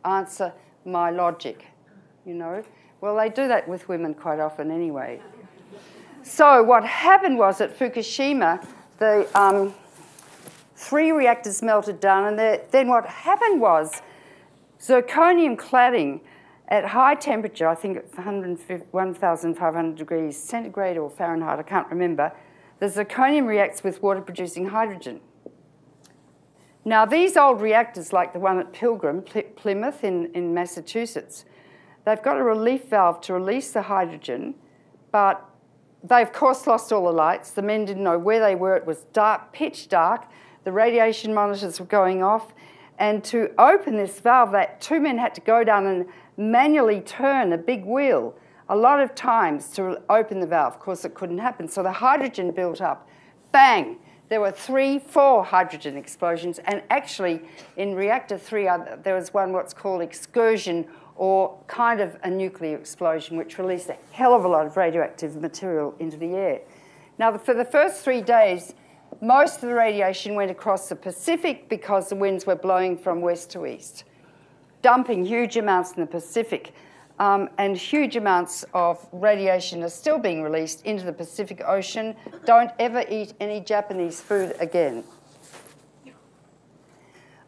answer my logic, you know. Well, they do that with women quite often anyway. So what happened was at Fukushima, the 3 reactors melted down, and then what happened was zirconium cladding at high temperature, I think it's 1,500 degrees centigrade or Fahrenheit, I can't remember, the zirconium reacts with water producing hydrogen. Now these old reactors, like the one at Pilgrim, Plymouth in Massachusetts, they've got a relief valve to release the hydrogen, but they, of course, lost all the lights. The men didn't know where they were. It was dark, pitch dark. The radiation monitors were going off. And to open this valve, 2 men had to go down and manually turn a big wheel a lot of times to open the valve. Of course, it couldn't happen. So the hydrogen built up. Bang! There were 3, 4 hydrogen explosions. And actually, in reactor 3, there was one what's called excursion or kind of a nuclear explosion, which released a hell of a lot of radioactive material into the air. Now, for the first 3 days, most of the radiation went across the Pacific because the winds were blowing from west to east, dumping huge amounts in the Pacific. And huge amounts of radiation are still being released into the Pacific Ocean. Don't ever eat any Japanese food again.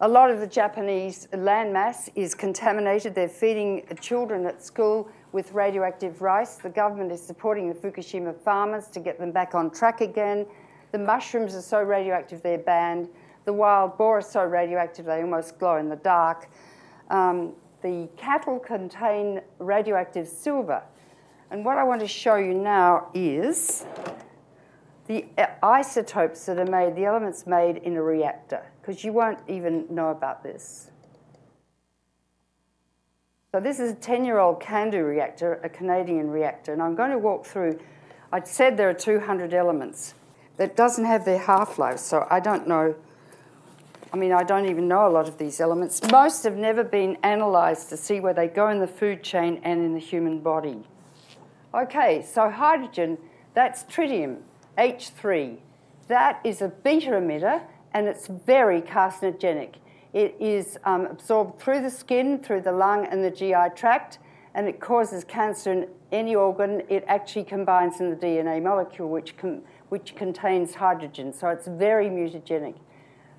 A lot of the Japanese landmass is contaminated. They're feeding children at school with radioactive rice. The government is supporting the Fukushima farmers to get them back on track again. The mushrooms are so radioactive they're banned. The wild boar are so radioactive they almost glow in the dark. The cattle contain radioactive silver. And what I want to show you now is the isotopes that are made, the elements made in a reactor, because you won't even know about this. So this is a 10-year-old CANDU reactor, a Canadian reactor, and I'm going to walk through. I said there are 200 elements. That doesn't have their half-life, so I don't know. I mean, I don't even know a lot of these elements. Most have never been analysed to see where they go in the food chain and in the human body. Okay, so hydrogen, that's tritium, H3. That is a beta emitter, and it's very carcinogenic. It is absorbed through the skin, through the lung and the GI tract, and it causes cancer in any organ. It actually combines in the DNA molecule, which contains hydrogen, so it's very mutagenic.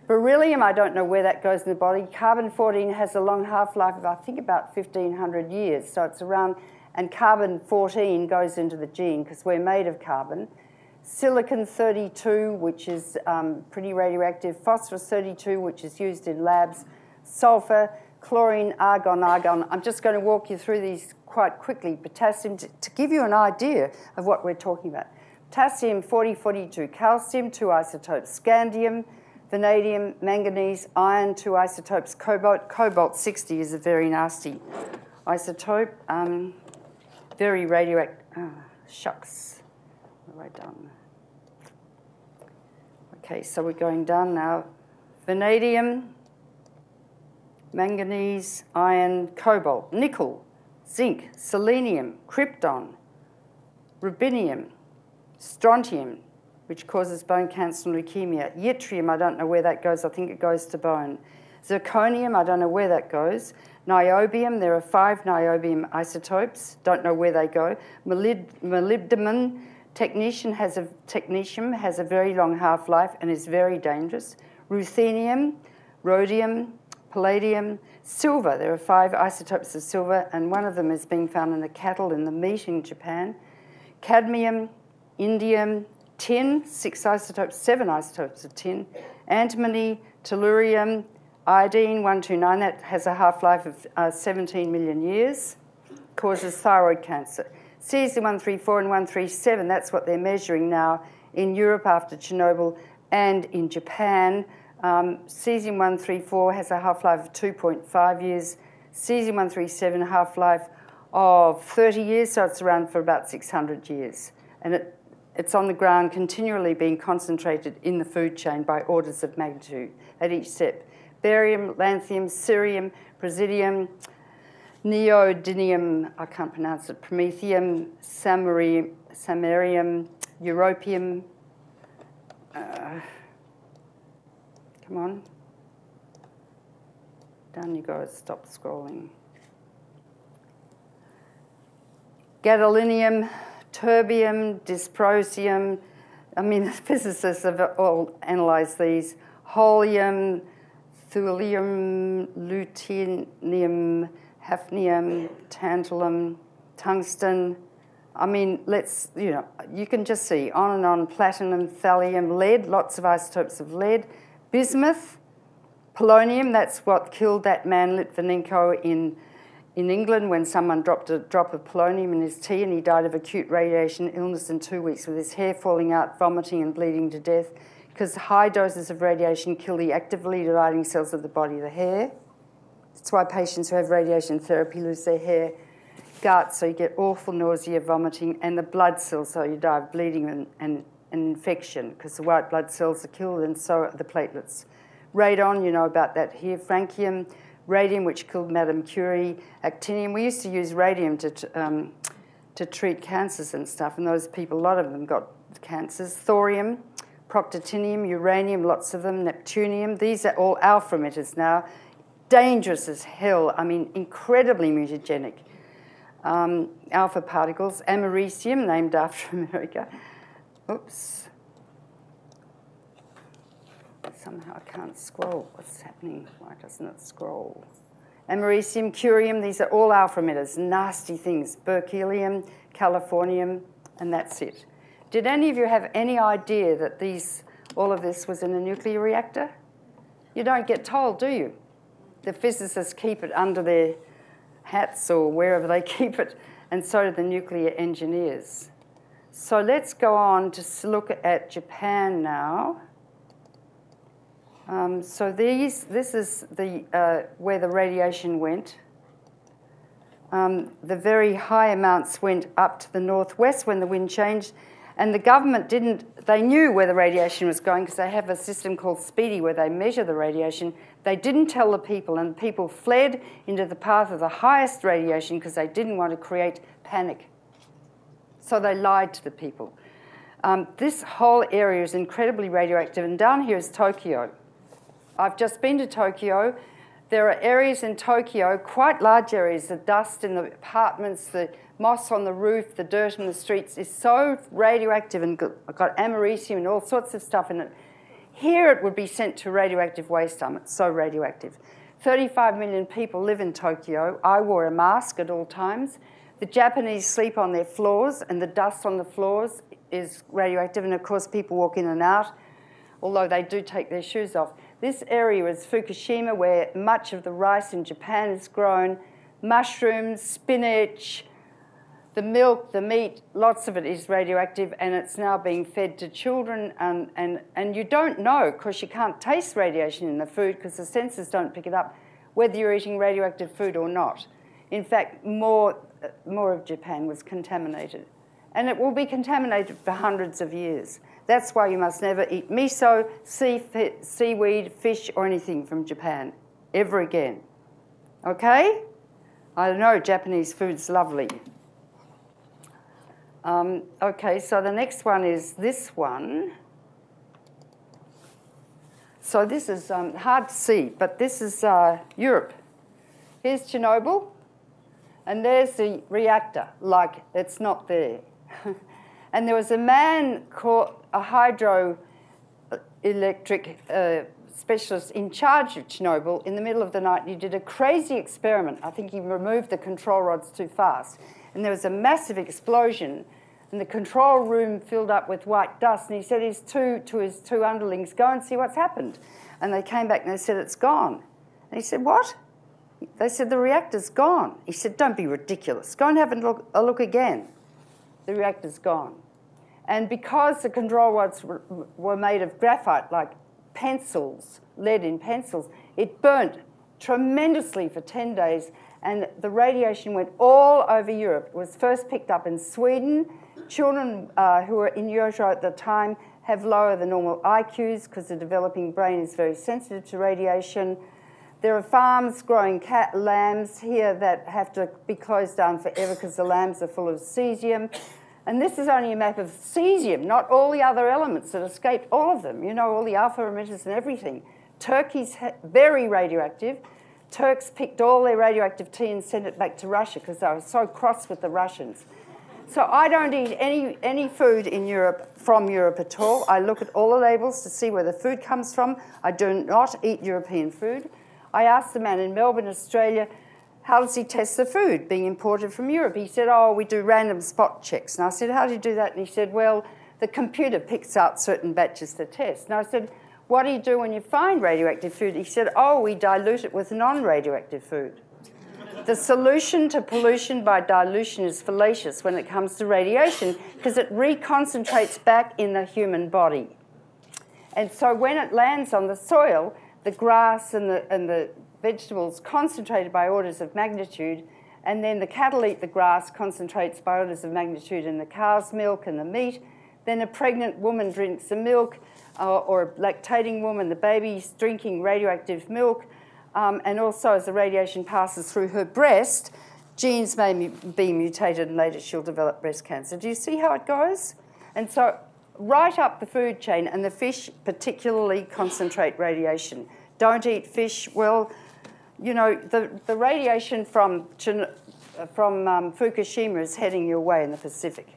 Beryllium, I don't know where that goes in the body. Carbon-14 has a long half-life of, I think, about 1,500 years. So it's around, and carbon-14 goes into the gene because we're made of carbon. Silicon-32, which is pretty radioactive. Phosphorus-32, which is used in labs. Sulfur, chlorine, argon. I'm just going to walk you through these quite quickly. Potassium, to give you an idea of what we're talking about. Potassium, 4042. Calcium, 2 isotopes. Scandium, vanadium, manganese, iron, 2 isotopes, cobalt. Cobalt-60 is a very nasty isotope. Very radioactive. Oh, shucks. What have I done? Okay, so we're going down now. Vanadium, manganese, iron, cobalt, nickel, zinc, selenium, krypton, rubidium, strontium, which causes bone cancer and leukemia. Yttrium, I don't know where that goes. I think it goes to bone. Zirconium, I don't know where that goes. Niobium, there are 5 niobium isotopes. Don't know where they go. Molybdenum, technetium has a very long half-life and is very dangerous. Ruthenium, rhodium, palladium, silver. There are 5 isotopes of silver, and one of them is being found in the cattle in the meat in Japan. Cadmium, indium, tin, 6 isotopes, 7 isotopes of tin, antimony, tellurium, iodine, 129, that has a half-life of 17 million years, causes thyroid cancer. Cesium-134 and 137, that's what they're measuring now in Europe after Chernobyl and in Japan. Cesium-134 has a half-life of 2.5 years. Cesium-137, a half-life of 30 years, so it's around for about 600 years. And it's on the ground continually being concentrated in the food chain by orders of magnitude at each step. Barium, lanthanum, cerium, praseodymium, neodymium, I can't pronounce it, promethium, samarium, europium. Come on. Down you go, stop scrolling. Gadolinium, terbium, dysprosium. I mean, the physicists have all analysed these. Holmium, thulium, lutetium, hafnium, tantalum, tungsten. I mean, you can just see on and on. Platinum, thallium, lead, lots of isotopes of lead. Bismuth, polonium, that's what killed that man Litvinenko in England when someone dropped a drop of polonium in his tea and he died of acute radiation illness in 2 weeks with his hair falling out, vomiting and bleeding to death because high doses of radiation kill the actively dividing cells of the body, the hair. That's why patients who have radiation therapy lose their hair, gut, so you get awful nausea, vomiting, and the blood cells, so you die of bleeding and infection because the white blood cells are killed and so are the platelets. Radon, you know about that here. Francium, radium, which killed Madame Curie, actinium. We used to use radium to treat cancers and stuff, and those people, a lot of them got cancers. Thorium, proctitinium, uranium, lots of them, neptunium. These are all alpha emitters now. Dangerous as hell, I mean, incredibly mutagenic. Alpha particles, americium, named after America. Oops. Somehow I can't scroll. What's happening? Why doesn't it scroll? Americium, curium, these are all alpha emitters, nasty things. Berkelium, californium, and that's it. Did any of you have any idea that all of this was in a nuclear reactor? You don't get told, do you? The physicists keep it under their hats or wherever they keep it, and so do the nuclear engineers. So let's go on to look at Japan now. So this is where the radiation went. The very high amounts went up to the northwest when the wind changed, and the government they knew where the radiation was going because they have a system called SPEEDY where they measure the radiation. They didn't tell the people, and the people fled into the path of the highest radiation because they didn't want to create panic. So they lied to the people. This whole area is incredibly radioactive, and down here is Tokyo. I've just been to Tokyo. There are areas in Tokyo, quite large areas, the dust in the apartments, the moss on the roof, the dirt in the streets is so radioactive and got americium and all sorts of stuff in it. Here it would be sent to radioactive waste dump. It's so radioactive. 35 million people live in Tokyo. I wore a mask at all times. The Japanese sleep on their floors, and the dust on the floors is radioactive, and of course people walk in and out, although they do take their shoes off. This area is Fukushima, where much of the rice in Japan is grown, mushrooms, spinach, the milk, the meat, lots of it is radioactive, and it's now being fed to children, and you don't know, because you can't taste radiation in the food because the sensors don't pick it up, whether you're eating radioactive food or not. In fact, more of Japan was contaminated, and it will be contaminated for hundreds of years. That's why you must never eat miso, seaweed, fish, or anything from Japan, ever again. Okay? I know Japanese food's lovely. Okay, so the next one is this one. So this is hard to see, but this is Europe. Here's Chernobyl, and there's the reactor, like it's not there. And there was a man called a hydroelectric specialist in charge of Chernobyl in the middle of the night. He did a crazy experiment. I think he removed the control rods too fast. And there was a massive explosion, and the control room filled up with white dust. And he said to his two underlings, go and see what's happened. And they came back and they said, it's gone. And he said, what? They said, the reactor's gone. He said, don't be ridiculous. Go and have a look again. The reactor's gone. And because the control rods were made of graphite, like pencils, lead in pencils, it burnt tremendously for 10 days, and the radiation went all over Europe. It was first picked up in Sweden. Children who were in utero at the time have lower than normal IQs because the developing brain is very sensitive to radiation. There are farms growing lambs here that have to be closed down forever because the lambs are full of cesium. And this is only a map of cesium, not all the other elements that escaped, all of them. You know, all the alpha emitters and everything. Turkey's very radioactive. Turks picked all their radioactive tea and sent it back to Russia because they were so cross with the Russians. So I don't eat any food in Europe from Europe at all. I look at all the labels to see where the food comes from. I do not eat European food. I asked the man in Melbourne, Australia, how does he test the food being imported from Europe? He said, oh, we do random spot checks. And I said, how do you do that? And he said, well, the computer picks out certain batches to test. And I said, what do you do when you find radioactive food? He said, oh, we dilute it with non-radioactive food. The solution to pollution by dilution is fallacious when it comes to radiation because it reconcentrates back in the human body. And so when it lands on the soil, the grass and the vegetables concentrated by orders of magnitude, and then the cattle eat the grass, concentrates by orders of magnitude in the cow's milk and the meat. Then a pregnant woman drinks the milk, or a lactating woman, the baby's drinking radioactive milk. and also as the radiation passes through her breast, genes may be mutated and later she'll develop breast cancer. Do you see how it goes? And so right up the food chain, and the fish particularly concentrate radiation. Don't eat fish. Well, you know, the radiation from Fukushima is heading your way in the Pacific.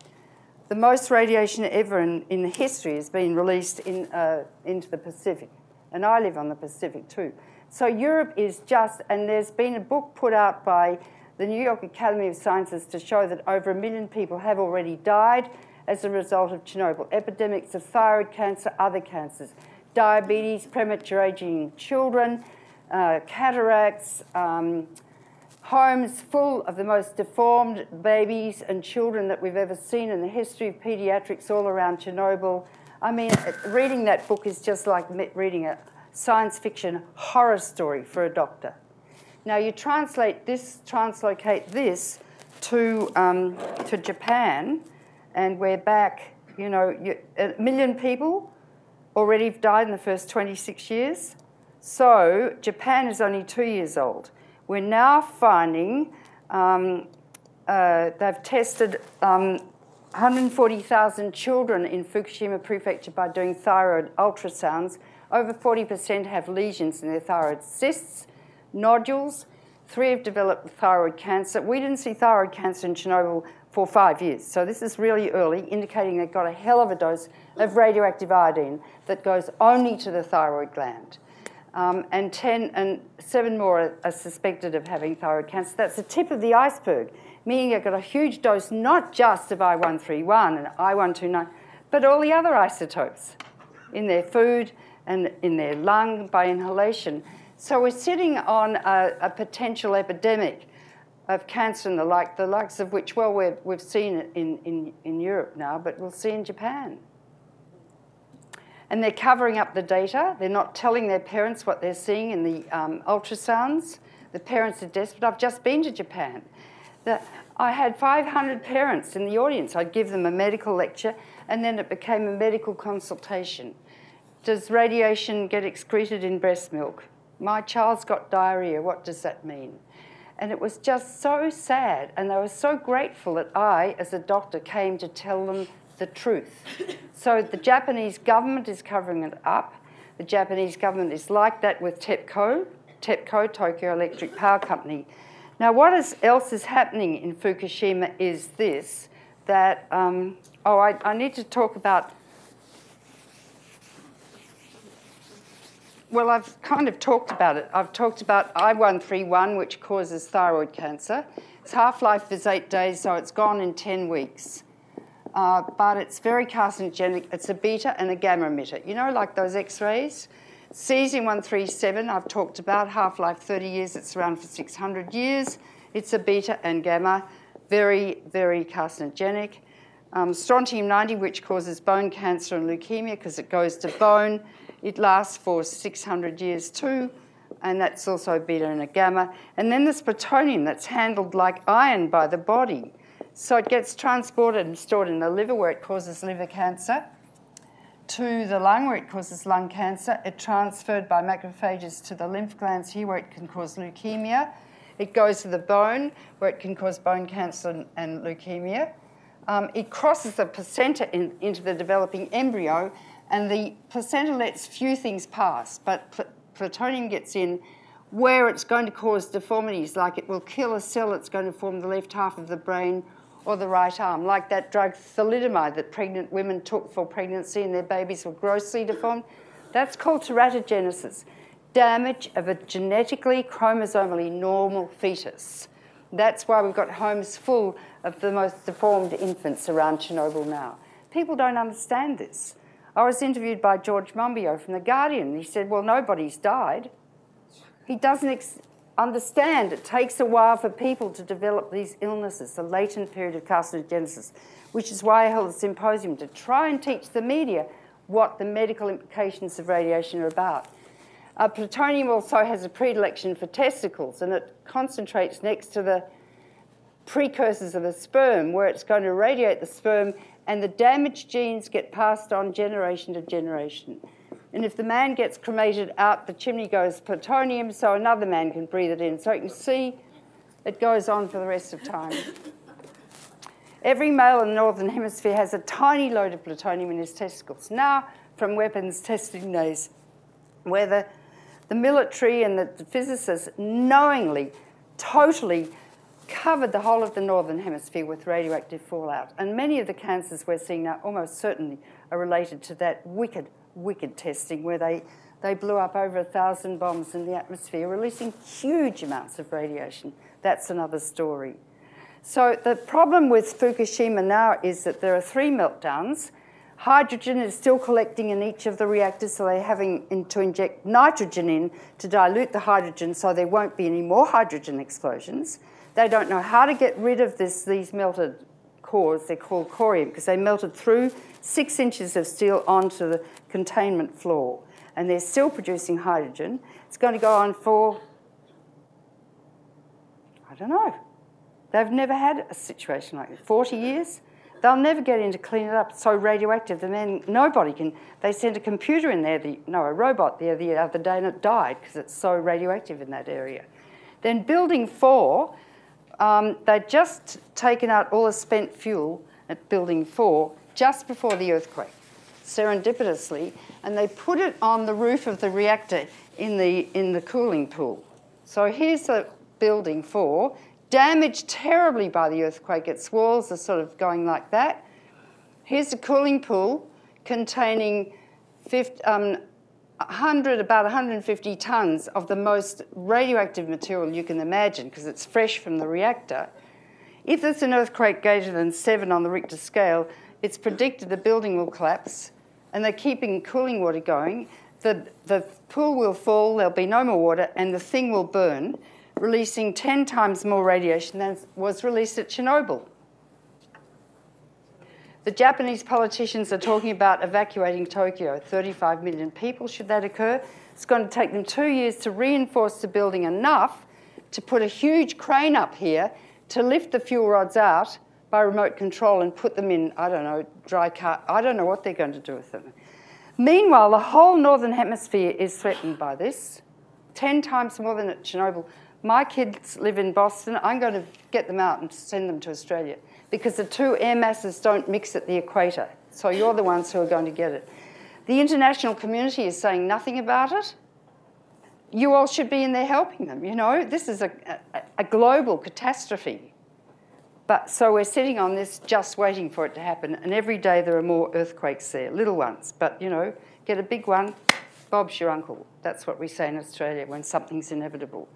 The most radiation ever in history has been released into the Pacific. And I live on the Pacific too. So Europe is just, and there's been a book put out by the New York Academy of Sciences to show that over 1 million people have already died as a result of Chernobyl. Epidemics of thyroid cancer, other cancers, diabetes, premature aging in children, cataracts, homes full of the most deformed babies and children that we've ever seen in the history of pediatrics all around Chernobyl. I mean, reading that book is just like reading a science fiction horror story for a doctor. Now you translocate this to Japan, and we're back, you know, 1 million people already have died in the first 26 years. So Japan is only 2 years old. We're now finding they've tested 140,000 children in Fukushima Prefecture by doing thyroid ultrasounds. Over 40% have lesions in their thyroid, cysts, nodules. 3 have developed thyroid cancer. We didn't see thyroid cancer in Chernobyl for 5 years. So this is really early, indicating they've got a hell of a dose of radioactive iodine that goes only to the thyroid gland. And 7 more are suspected of having thyroid cancer. That's the tip of the iceberg, meaning they've got a huge dose not just of I-131 and I-129, but all the other isotopes in their food and in their lung by inhalation. So we're sitting on a potential epidemic of cancer and the likes of which, well, we've seen it in Europe now, but we'll see in Japan. And they're covering up the data. They're not telling their parents what they're seeing in the ultrasounds. The parents are desperate. I've just been to Japan. I had 500 parents in the audience. I'd give them a medical lecture, and then it became a medical consultation. Does radiation get excreted in breast milk? My child's got diarrhea. What does that mean? And it was just so sad, and they were so grateful that I, as a doctor, came to tell them the truth. So the Japanese government is covering it up. The Japanese government is like that with TEPCO, Tokyo Electric Power Company. Now, what else is happening in Fukushima is this, that, I need to talk about, well, I've kind of talked about it. I've talked about I-131, which causes thyroid cancer. Its half-life is 8 days, so it's gone in 10 weeks. But it's very carcinogenic. It's a beta and a gamma emitter. You know, like those X-rays? Cesium-137, I've talked about, half-life 30 years. It's around for 600 years. It's a beta and gamma, very, very carcinogenic. Strontium-90, which causes bone cancer and leukemia because it goes to bone. It lasts for 600 years too, and that's also a beta and a gamma. And then there's plutonium that's handled like iron by the body. So it gets transported and stored in the liver where it causes liver cancer, to the lung where it causes lung cancer. It's transferred by macrophages to the lymph glands here where it can cause leukemia. It goes to the bone where it can cause bone cancer and leukemia. It crosses the placenta into the developing embryo, and the placenta lets few things pass, but plutonium gets in where it's going to cause deformities, like it will kill a cell that's going to form the left half of the brain or the right arm, like that drug thalidomide that pregnant women took for pregnancy and their babies were grossly deformed. That's called teratogenesis, damage of a genetically, chromosomally normal fetus. That's why we've got homes full of the most deformed infants around Chernobyl now. People don't understand this. I was interviewed by George Monbiot from The Guardian. He said, well, nobody's died. He doesn't understand it takes a while for people to develop these illnesses, a latent period of carcinogenesis, which is why I held a symposium to try and teach the media what the medical implications of radiation are about. Plutonium also has a predilection for testicles, and it concentrates next to the precursors of the sperm, where it's going to radiate the sperm, and the damaged genes get passed on generation to generation. And if the man gets cremated out, the chimney goes plutonium, so another man can breathe it in. So you can see it goes on for the rest of time. Every male in the Northern Hemisphere has a tiny load of plutonium in his testicles. Now, from weapons testing days, where the military and the physicists knowingly, totally covered the whole of the Northern Hemisphere with radioactive fallout. And many of the cancers we're seeing now almost certainly are related to that wicked, wicked testing where they blew up over 1,000 bombs in the atmosphere, releasing huge amounts of radiation. That's another story. So the problem with Fukushima now is that there are 3 meltdowns. Hydrogen is still collecting in each of the reactors, so they're having to inject nitrogen in to dilute the hydrogen so there won't be any more hydrogen explosions. They don't know how to get rid of these melted cores. They're called corium because they melted through 6 inches of steel onto the containment floor. And they're still producing hydrogen. It's going to go on for, I don't know. They've never had a situation like this. 40 years? They'll never get in to clean it up. It's so radioactive. And then nobody can. They sent a computer in there, a robot there the other day, and it died because it's so radioactive in that area. Then Building 4, they'd just taken out all the spent fuel at Building 4 just before the earthquake, serendipitously, and they put it on the roof of the reactor in the cooling pool. So here's the Building 4, damaged terribly by the earthquake. Its walls are sort of going like that. Here's the cooling pool containing about 150 tonnes of the most radioactive material you can imagine because it's fresh from the reactor. If there's an earthquake greater than 7 on the Richter scale, it's predicted the building will collapse, and they're keeping cooling water going. The pool will fall, there'll be no more water, and the thing will burn, releasing 10 times more radiation than was released at Chernobyl. The Japanese politicians are talking about evacuating Tokyo, 35 million people should that occur. It's going to take them 2 years to reinforce the building enough to put a huge crane up here to lift the fuel rods out by remote control and put them in, I don't know, dry car. I don't know what they're going to do with them. Meanwhile, the whole Northern Hemisphere is threatened by this, 10 times more than at Chernobyl. My kids live in Boston. I'm going to get them out and send them to Australia because the 2 air masses don't mix at the equator. So you're the ones who are going to get it. The international community is saying nothing about it. You all should be in there helping them, you know. This is a global catastrophe. But so we're sitting on this just waiting for it to happen. And every day there are more earthquakes there, little ones. But, you know, get a big one, Bob's your uncle. That's what we say in Australia when something's inevitable.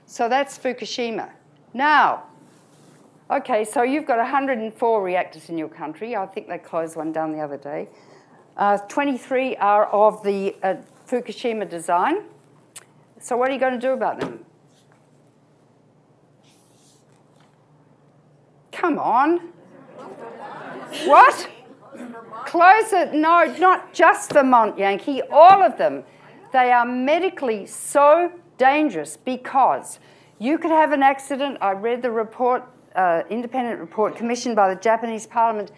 So that's Fukushima. Now, okay, so you've got 104 reactors in your country. I think they closed one down the other day. 23 are of the Fukushima design. So what are you going to do about them? Come on. What? Close it? No, not just Vermont, Yankee, all of them. They are medically so dangerous because you could have an accident. I read the report, independent report commissioned by the Japanese Parliament,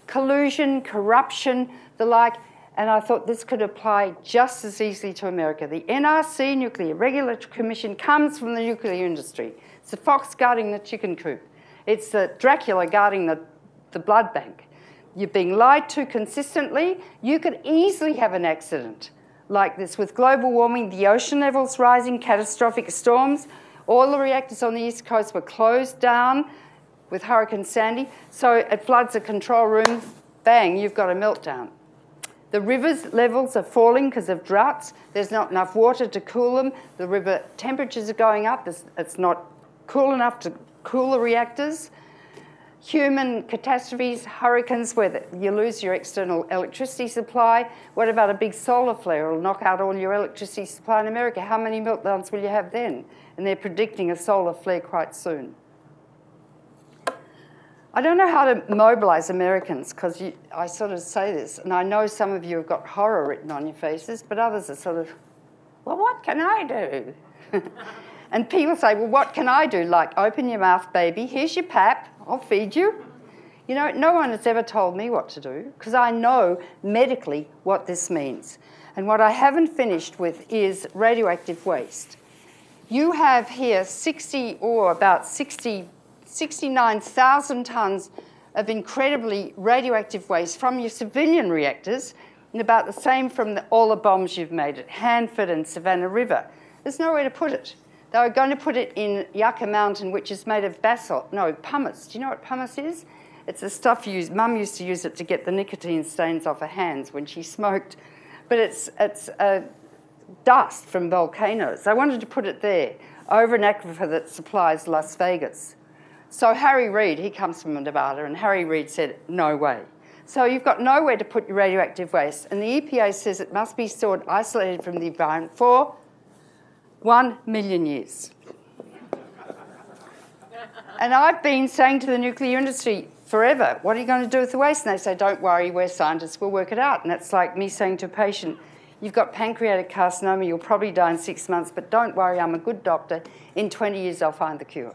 collusion, corruption, the like, and I thought this could apply just as easily to America. The NRC, Nuclear Regulatory Commission, comes from the nuclear industry. It's the fox guarding the chicken coop. It's the Dracula guarding the blood bank. You're being lied to consistently. You could easily have an accident like this. With global warming, the ocean levels rising, catastrophic storms. All the reactors on the East Coast were closed down with Hurricane Sandy. So it floods a control room, bang, you've got a meltdown. The rivers levels are falling because of droughts. There's not enough water to cool them. The river temperatures are going up. It's not cool enough to cool the reactors. Human catastrophes, hurricanes where you lose your external electricity supply. What about a big solar flare? It'll knock out all your electricity supply in America. How many meltdowns will you have then? And they're predicting a solar flare quite soon. I don't know how to mobilise Americans because I sort of say this, and I know some of you have got horror written on your faces, but others are sort of, well, what can I do? And people say, well, what can I do? Like, open your mouth, baby. Here's your pap. I'll feed you. You know, no one has ever told me what to do because I know medically what this means. And what I haven't finished with is radioactive waste. You have here 69,000 tonnes of incredibly radioactive waste from your civilian reactors, and about the same from all the bombs you've made at Hanford and Savannah River. There's nowhere to put it. They were going to put it in Yucca Mountain, which is made of basalt. No, pumice. Do you know what pumice is? It's the stuff Mum used to use it to get the nicotine stains off her hands when she smoked. But it's dust from volcanoes. They wanted to put it there, over an aquifer that supplies Las Vegas. So Harry Reid, he comes from Nevada, and Harry Reid said, no way. So you've got nowhere to put your radioactive waste, and the EPA says it must be stored isolated from the environment for 1 million years. And I've been saying to the nuclear industry forever, what are you going to do with the waste? And they say, don't worry, we're scientists, we'll work it out. And that's like me saying to a patient, you've got pancreatic carcinoma, you'll probably die in 6 months, but don't worry, I'm a good doctor. In 20 years, I'll find the cure.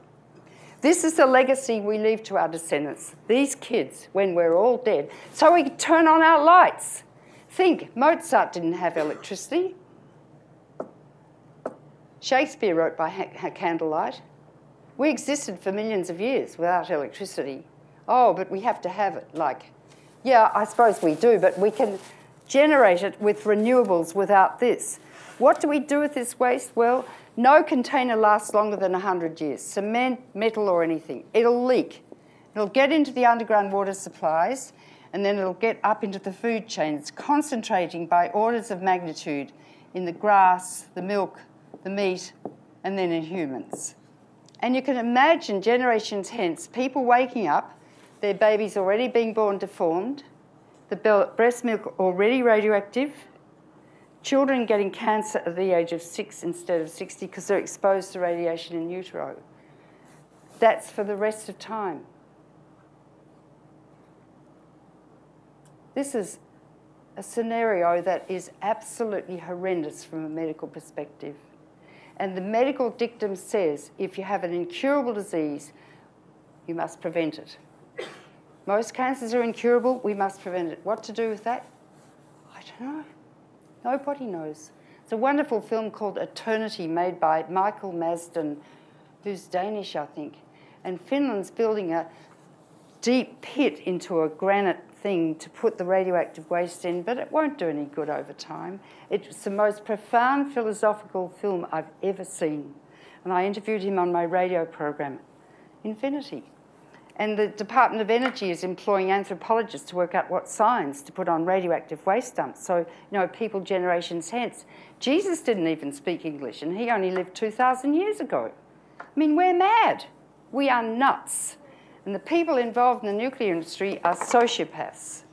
This is the legacy we leave to our descendants, these kids, when we're all dead, so we can turn on our lights. Think, Mozart didn't have electricity. Shakespeare wrote by candlelight. We existed for millions of years without electricity. Oh, but we have to have it, like, yeah, I suppose we do, but we can generate it with renewables without this. What do we do with this waste? Well, no container lasts longer than 100 years. Cement, metal, or anything. It'll leak. It'll get into the underground water supplies, and then it'll get up into the food chain. It's concentrating by orders of magnitude in the grass, the milk, the meat, and then in humans. And you can imagine generations hence, people waking up, their babies already being born deformed, the breast milk already radioactive, children getting cancer at the age of 6 instead of 60 because they're exposed to radiation in utero. That's for the rest of time. This is a scenario that is absolutely horrendous from a medical perspective. And the medical dictum says if you have an incurable disease, you must prevent it. Most cancers are incurable, we must prevent it. What to do with that? I don't know. Nobody knows. It's a wonderful film called Eternity, made by Michael Masden, who's Danish, I think. And Finland's building a deep pit into a granite thing to put the radioactive waste in, but it won't do any good over time. It's the most profound philosophical film I've ever seen. And I interviewed him on my radio program, Infinity. And the Department of Energy is employing anthropologists to work out what signs to put on radioactive waste dumps. So, you know, people generations hence. Jesus didn't even speak English, and he only lived 2,000 years ago. I mean, we're mad. We are nuts. And the people involved in the nuclear industry are sociopaths.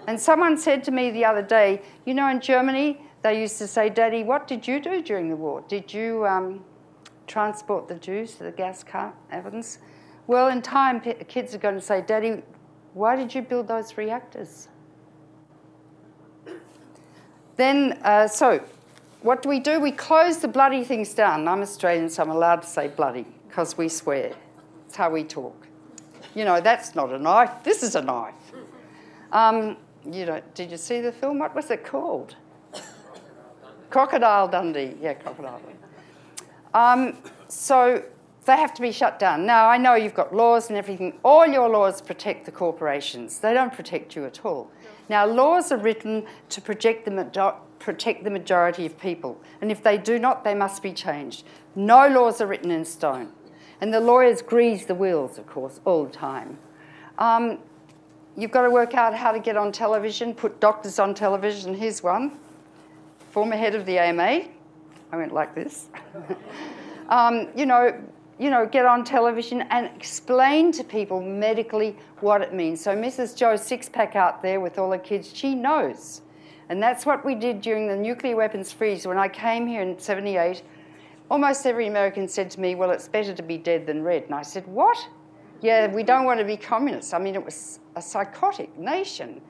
And someone said to me the other day, you know, in Germany, they used to say, Daddy, what did you do during the war? Did you transport the Jews to the gas ovens? Well, in time, kids are going to say, Daddy, why did you build those reactors? Then, so what do? We close the bloody things down. I'm Australian, so I'm allowed to say bloody, because we swear. It's how we talk. You know, that's not a knife. This is a knife. You know, did you see the film? What was it called? Crocodile Dundee. Yeah, Crocodile Dundee. So they have to be shut down. Now, I know you've got laws and everything. All your laws protect the corporations. They don't protect you at all. Now, laws are written to protect the majority of people. And if they do not, they must be changed. No laws are written in stone. And the lawyers grease the wheels, of course, all the time. You've got to work out how to get on television, put doctors on television. Here's one. Former head of the AMA. I went like this. You know, get on television and explain to people medically what it means. So Mrs. Joe Sixpack out there with all her kids, she knows. And that's what we did during the nuclear weapons freeze. When I came here in '78, almost every American said to me, well, it's better to be dead than red. And I said, what? Yeah, we don't want to be communists. I mean, it was a psychotic nation.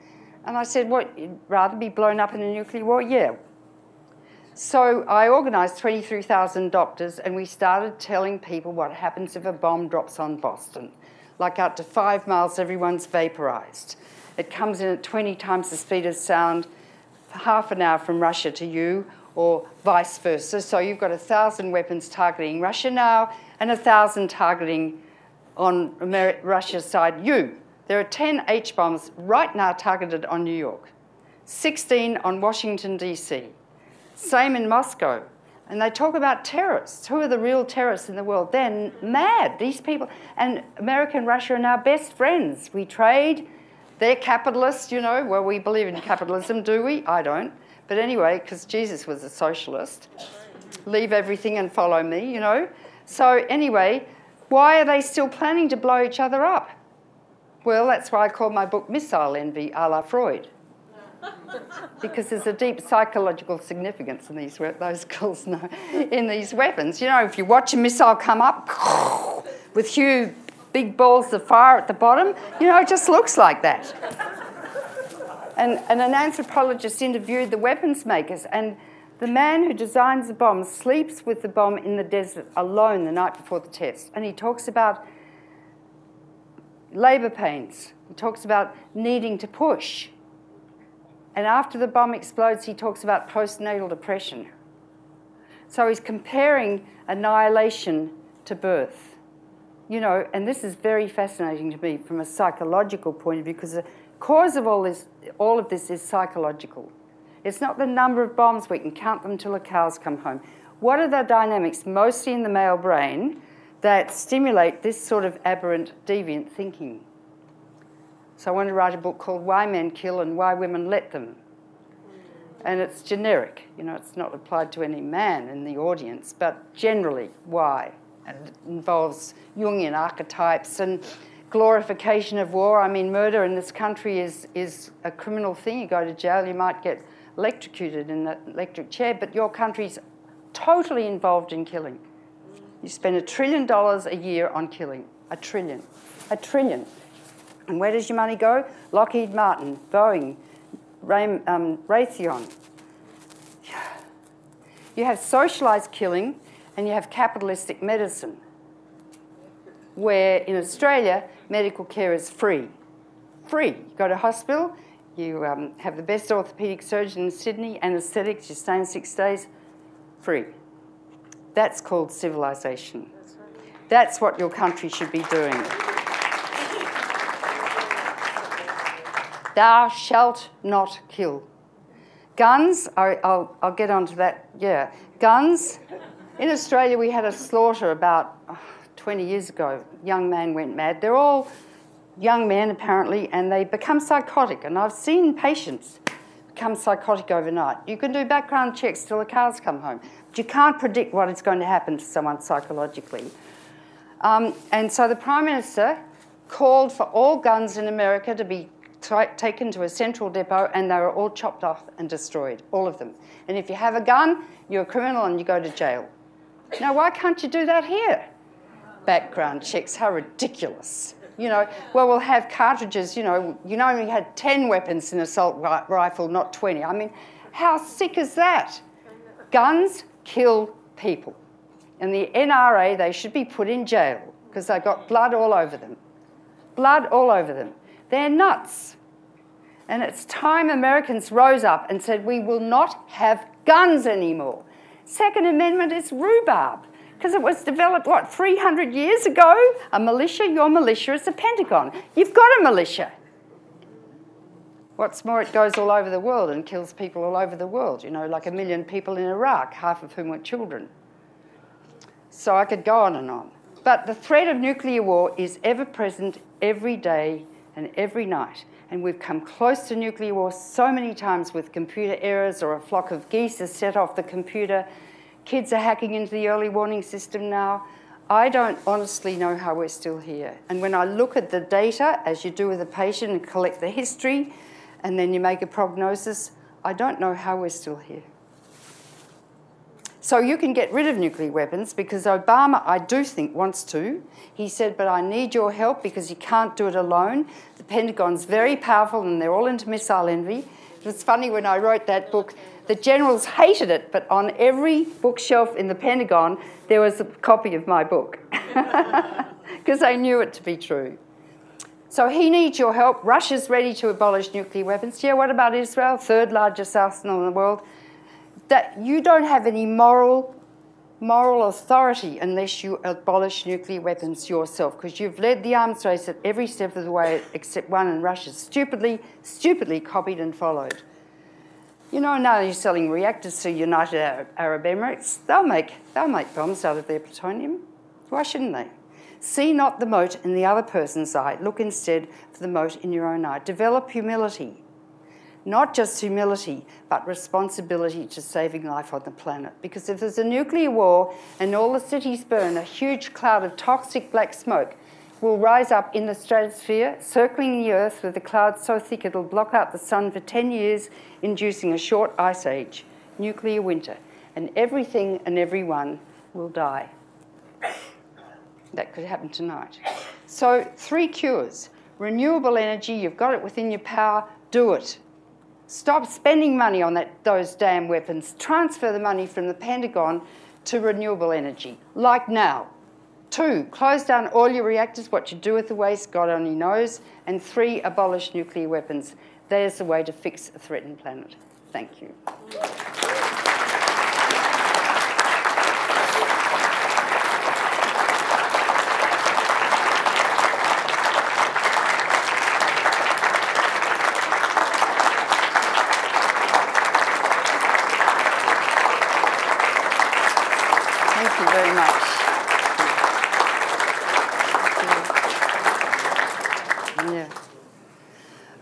And I said, what, you'd rather be blown up in a nuclear war? Yeah. So I organised 23,000 doctors, and we started telling people what happens if a bomb drops on Boston. Like out to 5 miles, everyone's vaporised. It comes in at 20 times the speed of sound. half an hour from Russia to you, or vice versa. So you've got 1,000 weapons targeting Russia now and 1,000 targeting on Russia's side you. There are 10 H-bombs right now targeted on New York, 16 on Washington, D.C., same in Moscow. And they talk about terrorists. Who are the real terrorists in the world? They're mad, these people. And America and Russia are now best friends. We trade. They're capitalists, you know. Well, we believe in capitalism, do we? I don't. But anyway, because Jesus was a socialist. Leave everything and follow me, you know. So anyway, why are they still planning to blow each other up? Well, that's why I call my book Missile Envy, a la Freud. Because there's a deep psychological significance in these, those girls know, in these weapons. You know, if you watch a missile come up with huge big balls of fire at the bottom, you know, it just looks like that. And an anthropologist interviewed the weapons makers, and the man who designs the bomb sleeps with the bomb in the desert alone the night before the test. And he talks about labour pains. He talks about needing to push. And after the bomb explodes, he talks about postnatal depression. So he's comparing annihilation to birth. You know, and this is very fascinating to me from a psychological point of view, because the cause of all of this is psychological. It's not the number of bombs, we can count them until the cows come home. What are the dynamics, mostly in the male brain, that stimulate this sort of aberrant, deviant thinking? So I want to write a book called Why Men Kill and Why Women Let Them. And it's generic, you know, it's not applied to any man in the audience, but generally, why? And it involves Jungian archetypes and glorification of war. I mean, murder in this country is a criminal thing. You go to jail, you might get electrocuted in that electric chair, but your country's totally involved in killing. You spend $1 trillion a year on killing. $1 trillion. $1 trillion. And where does your money go? Lockheed Martin, Boeing, Raytheon. You have socialised killing and you have capitalistic medicine, where in Australia, medical care is free. Free. You go to hospital, you have the best orthopaedic surgeon in Sydney, anaesthetics, you stay in 6 days, free. That's called civilisation. That's what your country should be doing. Thou shalt not kill. Guns, I'll get onto that, yeah. Guns, in Australia we had a slaughter about 20 years ago. Young man went mad. They're all young men apparently, and they become psychotic. And I've seen patients become psychotic overnight. You can do background checks till the cows come home, but you can't predict what is going to happen to someone psychologically. And so the Prime Minister called for all guns in America to be taken to a central depot, and they were all chopped off and destroyed, all of them. And if you have a gun, you're a criminal and you go to jail. Now, why can't you do that here? Background checks, how ridiculous. You know, well, we'll have cartridges, you know, we had 10 weapons in an assault rifle, not 20. I mean, how sick is that? Guns kill people. And the NRA, they should be put in jail because they got blood all over them. Blood all over them. They're nuts. And it's time Americans rose up and said, we will not have guns anymore. Second Amendment is rhubarb, because it was developed, what, 300 years ago? A militia, your militia is the Pentagon. You've got a militia. What's more, it goes all over the world and kills people all over the world, you know, like 1 million people in Iraq, half of whom were children. So I could go on and on. But the threat of nuclear war is ever present every day and every night. And we've come close to nuclear war so many times with computer errors, or a flock of geese has set off the computer. Kids are hacking into the early warning system now. I don't honestly know how we're still here. And when I look at the data, as you do with a patient, and collect the history, and then you make a prognosis, I don't know how we're still here. So you can get rid of nuclear weapons, because Obama, I do think, wants to. He said, but I need your help because you can't do it alone. The Pentagon's very powerful and they're all into missile envy. It was funny when I wrote that book, the generals hated it, but on every bookshelf in the Pentagon, there was a copy of my book because they knew it to be true. So he needs your help. Russia's ready to abolish nuclear weapons. Yeah, what about Israel? Third largest arsenal in the world. That you don't have any moral authority unless you abolish nuclear weapons yourself, because you've led the arms race at every step of the way except one, and Russia's stupidly copied and followed. You know, now you're selling reactors to United Arab Emirates. They'll make bombs out of their plutonium. Why shouldn't they? See not the mote in the other person's eye. Look instead for the mote in your own eye. Develop humility. Not just humility, but responsibility to saving life on the planet. Because if there's a nuclear war and all the cities burn, a huge cloud of toxic black smoke will rise up in the stratosphere, circling the Earth with a cloud so thick it'll block out the sun for 10 years, inducing a short ice age, nuclear winter, and everything and everyone will die. That could happen tonight. So 3 cures. Renewable energy, you've got it within your power, do it. Stop spending money on those damn weapons. Transfer the money from the Pentagon to renewable energy, like now. 2, close down all your reactors. What you do with the waste, God only knows. And 3, abolish nuclear weapons. There's the way to fix a threatened planet. Thank you.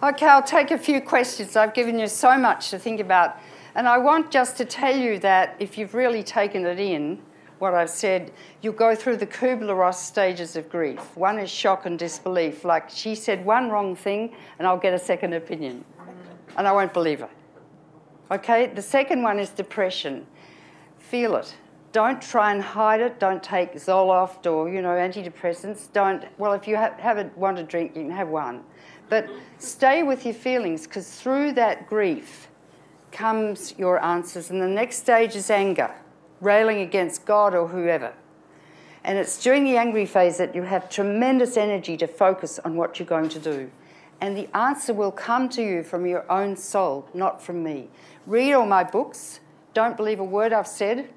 Okay, I'll take a few questions. I've given you so much to think about. And I want just to tell you that if you've really taken it in, what I've said, you'll go through the Kubler-Ross stages of grief. One is shock and disbelief. Like, she said one wrong thing and I'll get a second opinion. And I won't believe her. Okay, the second one is depression. Feel it. Don't try and hide it. Don't take Zoloft or, you know, antidepressants. Don't, well, if you want a drink, you can have one. But stay with your feelings, because through that grief comes your answers. And the next stage is anger, railing against God or whoever. And it's during the angry phase that you have tremendous energy to focus on what you're going to do. And the answer will come to you from your own soul, not from me. Read all my books. Don't believe a word I've said.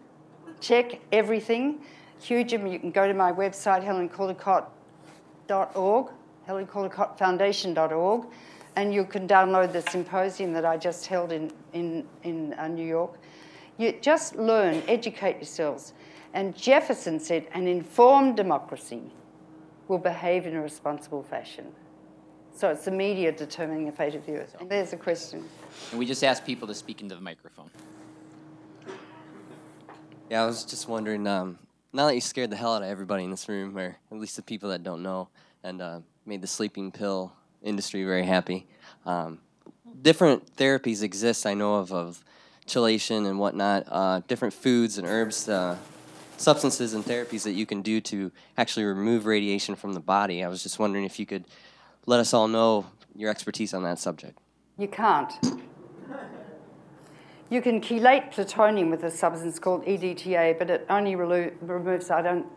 Check everything. Hugem, you can go to my website, helencaldicott.org. HelenCaldicottFoundation.org, and you can download the symposium that I just held in New York. You just learn, educate yourselves. And Jefferson said, an informed democracy will behave in a responsible fashion. So it's the media determining the fate of the earth. And there's a question. And we just ask people to speak into the microphone. Yeah, I was just wondering, now that you scared the hell out of everybody in this room, or at least the people that don't know, and made the sleeping pill industry very happy. Different therapies exist, I know of chelation and whatnot, different foods and herbs, substances and therapies that you can do to actually remove radiation from the body. I was just wondering if you could let us all know your expertise on that subject. You can't. You can chelate plutonium with a substance called EDTA, but it only removes, I don't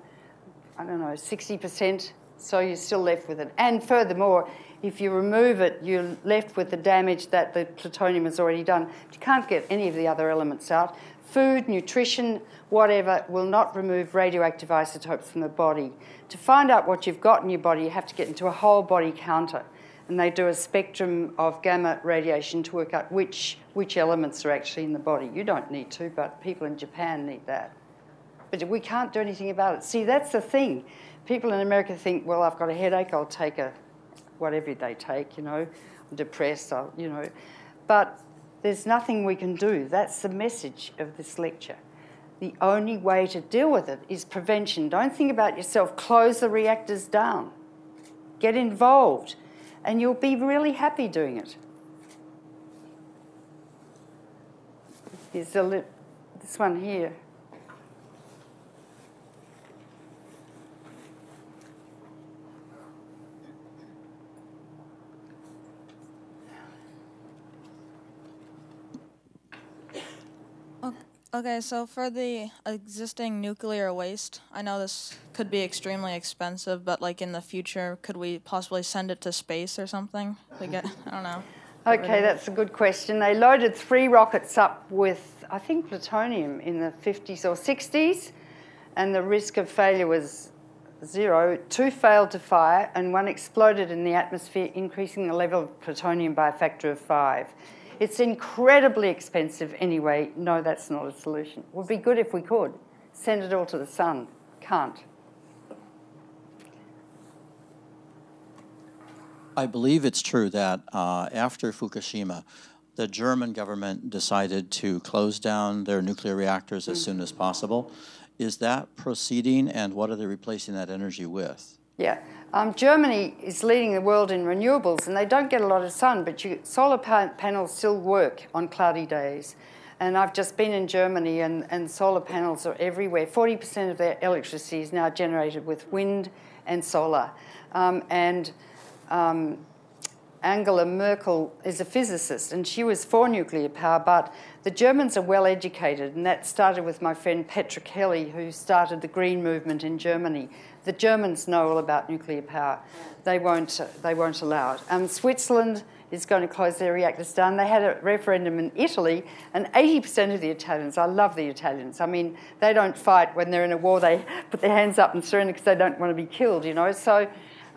know, 60%. So you're still left with it. And furthermore, if you remove it, you're left with the damage that the plutonium has already done. You can't get any of the other elements out. Food, nutrition, whatever, will not remove radioactive isotopes from the body. To find out what you've got in your body, you have to get into a whole body counter. And they do a spectrum of gamma radiation to work out which elements are actually in the body. You don't need to, but people in Japan need that. But we can't do anything about it. See, that's the thing. People in America think, well, I've got a headache, I'll take whatever they take, you know, I'm depressed, you know. But there's nothing we can do. That's the message of this lecture. The only way to deal with it is prevention. Don't think about yourself. Close the reactors down. Get involved, and you'll be really happy doing it. Here's this one here. Okay, so for the existing nuclear waste, I know this could be extremely expensive, but like in the future, could we possibly send it to space or something? I don't know. Okay, that's a good question. They loaded 3 rockets up with, I think, plutonium in the 50s or 60s, and the risk of failure was 0. 2 failed to fire, and 1 exploded in the atmosphere, increasing the level of plutonium by a factor of 5. It's incredibly expensive anyway. No, that's not a solution. It would be good if we could. Send it all to the sun. Can't. I believe it's true that after Fukushima, the German government decided to close down their nuclear reactors as soon as possible. Is that proceeding, and what are they replacing that energy with? Yeah. Germany is leading the world in renewables, and they don't get a lot of sun, but solar panels still work on cloudy days. And I've just been in Germany, and solar panels are everywhere. 40% of their electricity is now generated with wind and solar. Angela Merkel is a physicist, and she was for nuclear power, but the Germans are well educated, and that started with my friend Petra Kelly, who started the Green Movement in Germany. The Germans know all about nuclear power. They won't allow it. Switzerland is going to close their reactors down. They had a referendum in Italy, and 80% of the Italians, I love the Italians. I mean, they don't fight when they're in a war. They put their hands up and surrender because they don't want to be killed, you know. So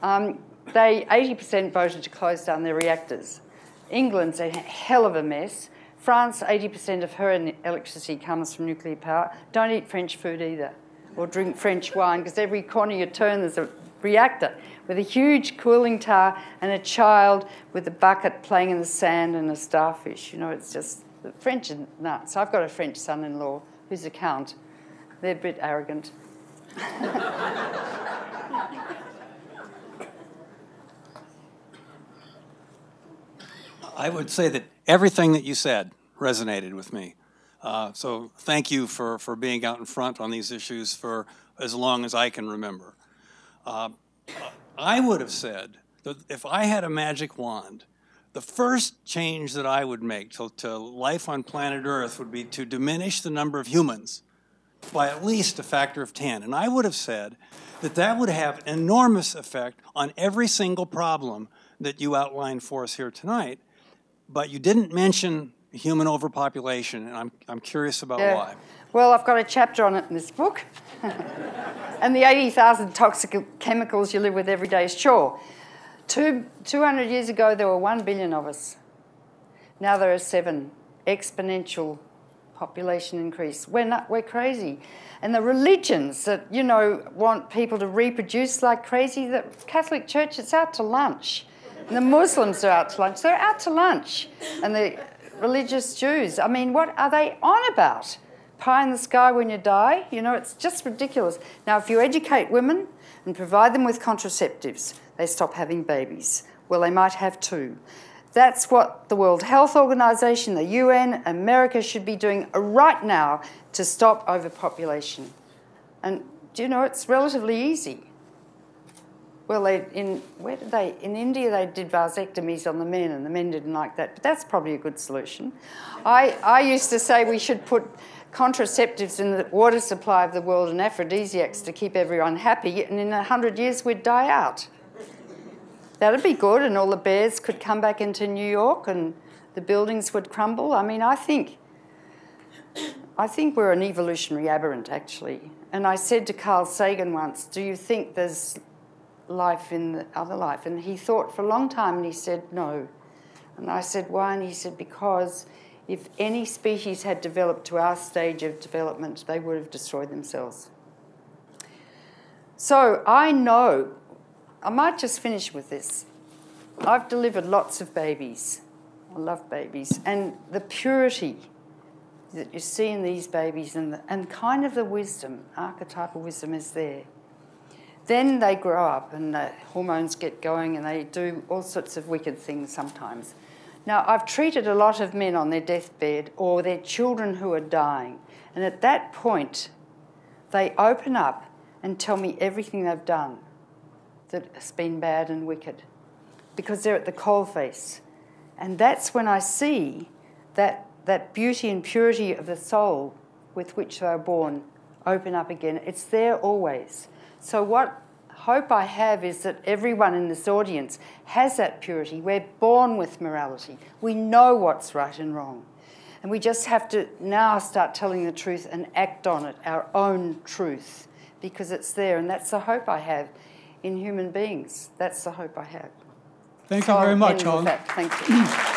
80% voted to close down their reactors. England's a hell of a mess. France, 80% of her electricity comes from nuclear power. Don't eat French food either, or drink French wine, because every corner you turn there's a reactor with a huge cooling tower and a child with a bucket playing in the sand and a starfish. You know, it's just, the French are nuts. I've got a French son-in-law who's a count. They're a bit arrogant. I would say that everything that you said resonated with me. So thank you for being out in front on these issues for as long as I can remember. I would have said that if I had a magic wand, the first change that I would make to life on planet Earth would be to diminish the number of humans by at least a factor of 10. And I would have said that that would have an enormous effect on every single problem that you outlined for us here tonight. But you didn't mention human overpopulation, and I'm curious about why. Well, I've got a chapter on it in this book. And the 80,000 toxic chemicals you live with every day is sure. 200 years ago, there were 1 billion of us. Now there are 7. Exponential population increase. We're crazy. And the religions that, you know, want people to reproduce like crazy, the Catholic Church, it's out to lunch. And the Muslims are out to lunch. They're out to lunch. And the religious Jews, I mean, what are they on about? Pie in the sky when you die? You know, it's just ridiculous. Now, if you educate women and provide them with contraceptives, they stop having babies. Well, they might have 2. That's what the World Health Organization, the UN, America should be doing right now to stop overpopulation. And, do you know, it's relatively easy. Well, in India they did vasectomies on the men, and the men didn't like that, but that's probably a good solution. I used to say we should put contraceptives in the water supply of the world and aphrodisiacs to keep everyone happy, and in 100 years we'd die out. That'd be good, and all the bears could come back into New York and the buildings would crumble. I mean, I think we're an evolutionary aberrant, actually. And I said to Carl Sagan once, do you think there's life in the other life? And he thought for a long time, and he said no. And I said, why? And he said, because if any species had developed to our stage of development, they would have destroyed themselves. So I know, I might just finish with this. I've delivered lots of babies. I love babies. And the purity that you see in these babies and kind of the wisdom, archetypal wisdom is there. Then they grow up and the hormones get going and they do all sorts of wicked things sometimes. Now, I've treated a lot of men on their deathbed or their children who are dying. And at that point, they open up and tell me everything they've done that has been bad and wicked, because they're at the coalface. And that's when I see that beauty and purity of the soul with which they were born open up again. It's there always. So what hope I have is that everyone in this audience has that purity. We're born with morality. We know what's right and wrong. And we just have to now start telling the truth and act on it, our own truth, because it's there. And that's the hope I have in human beings. That's the hope I have. Thank you very much, Helen. Helen. Thank you.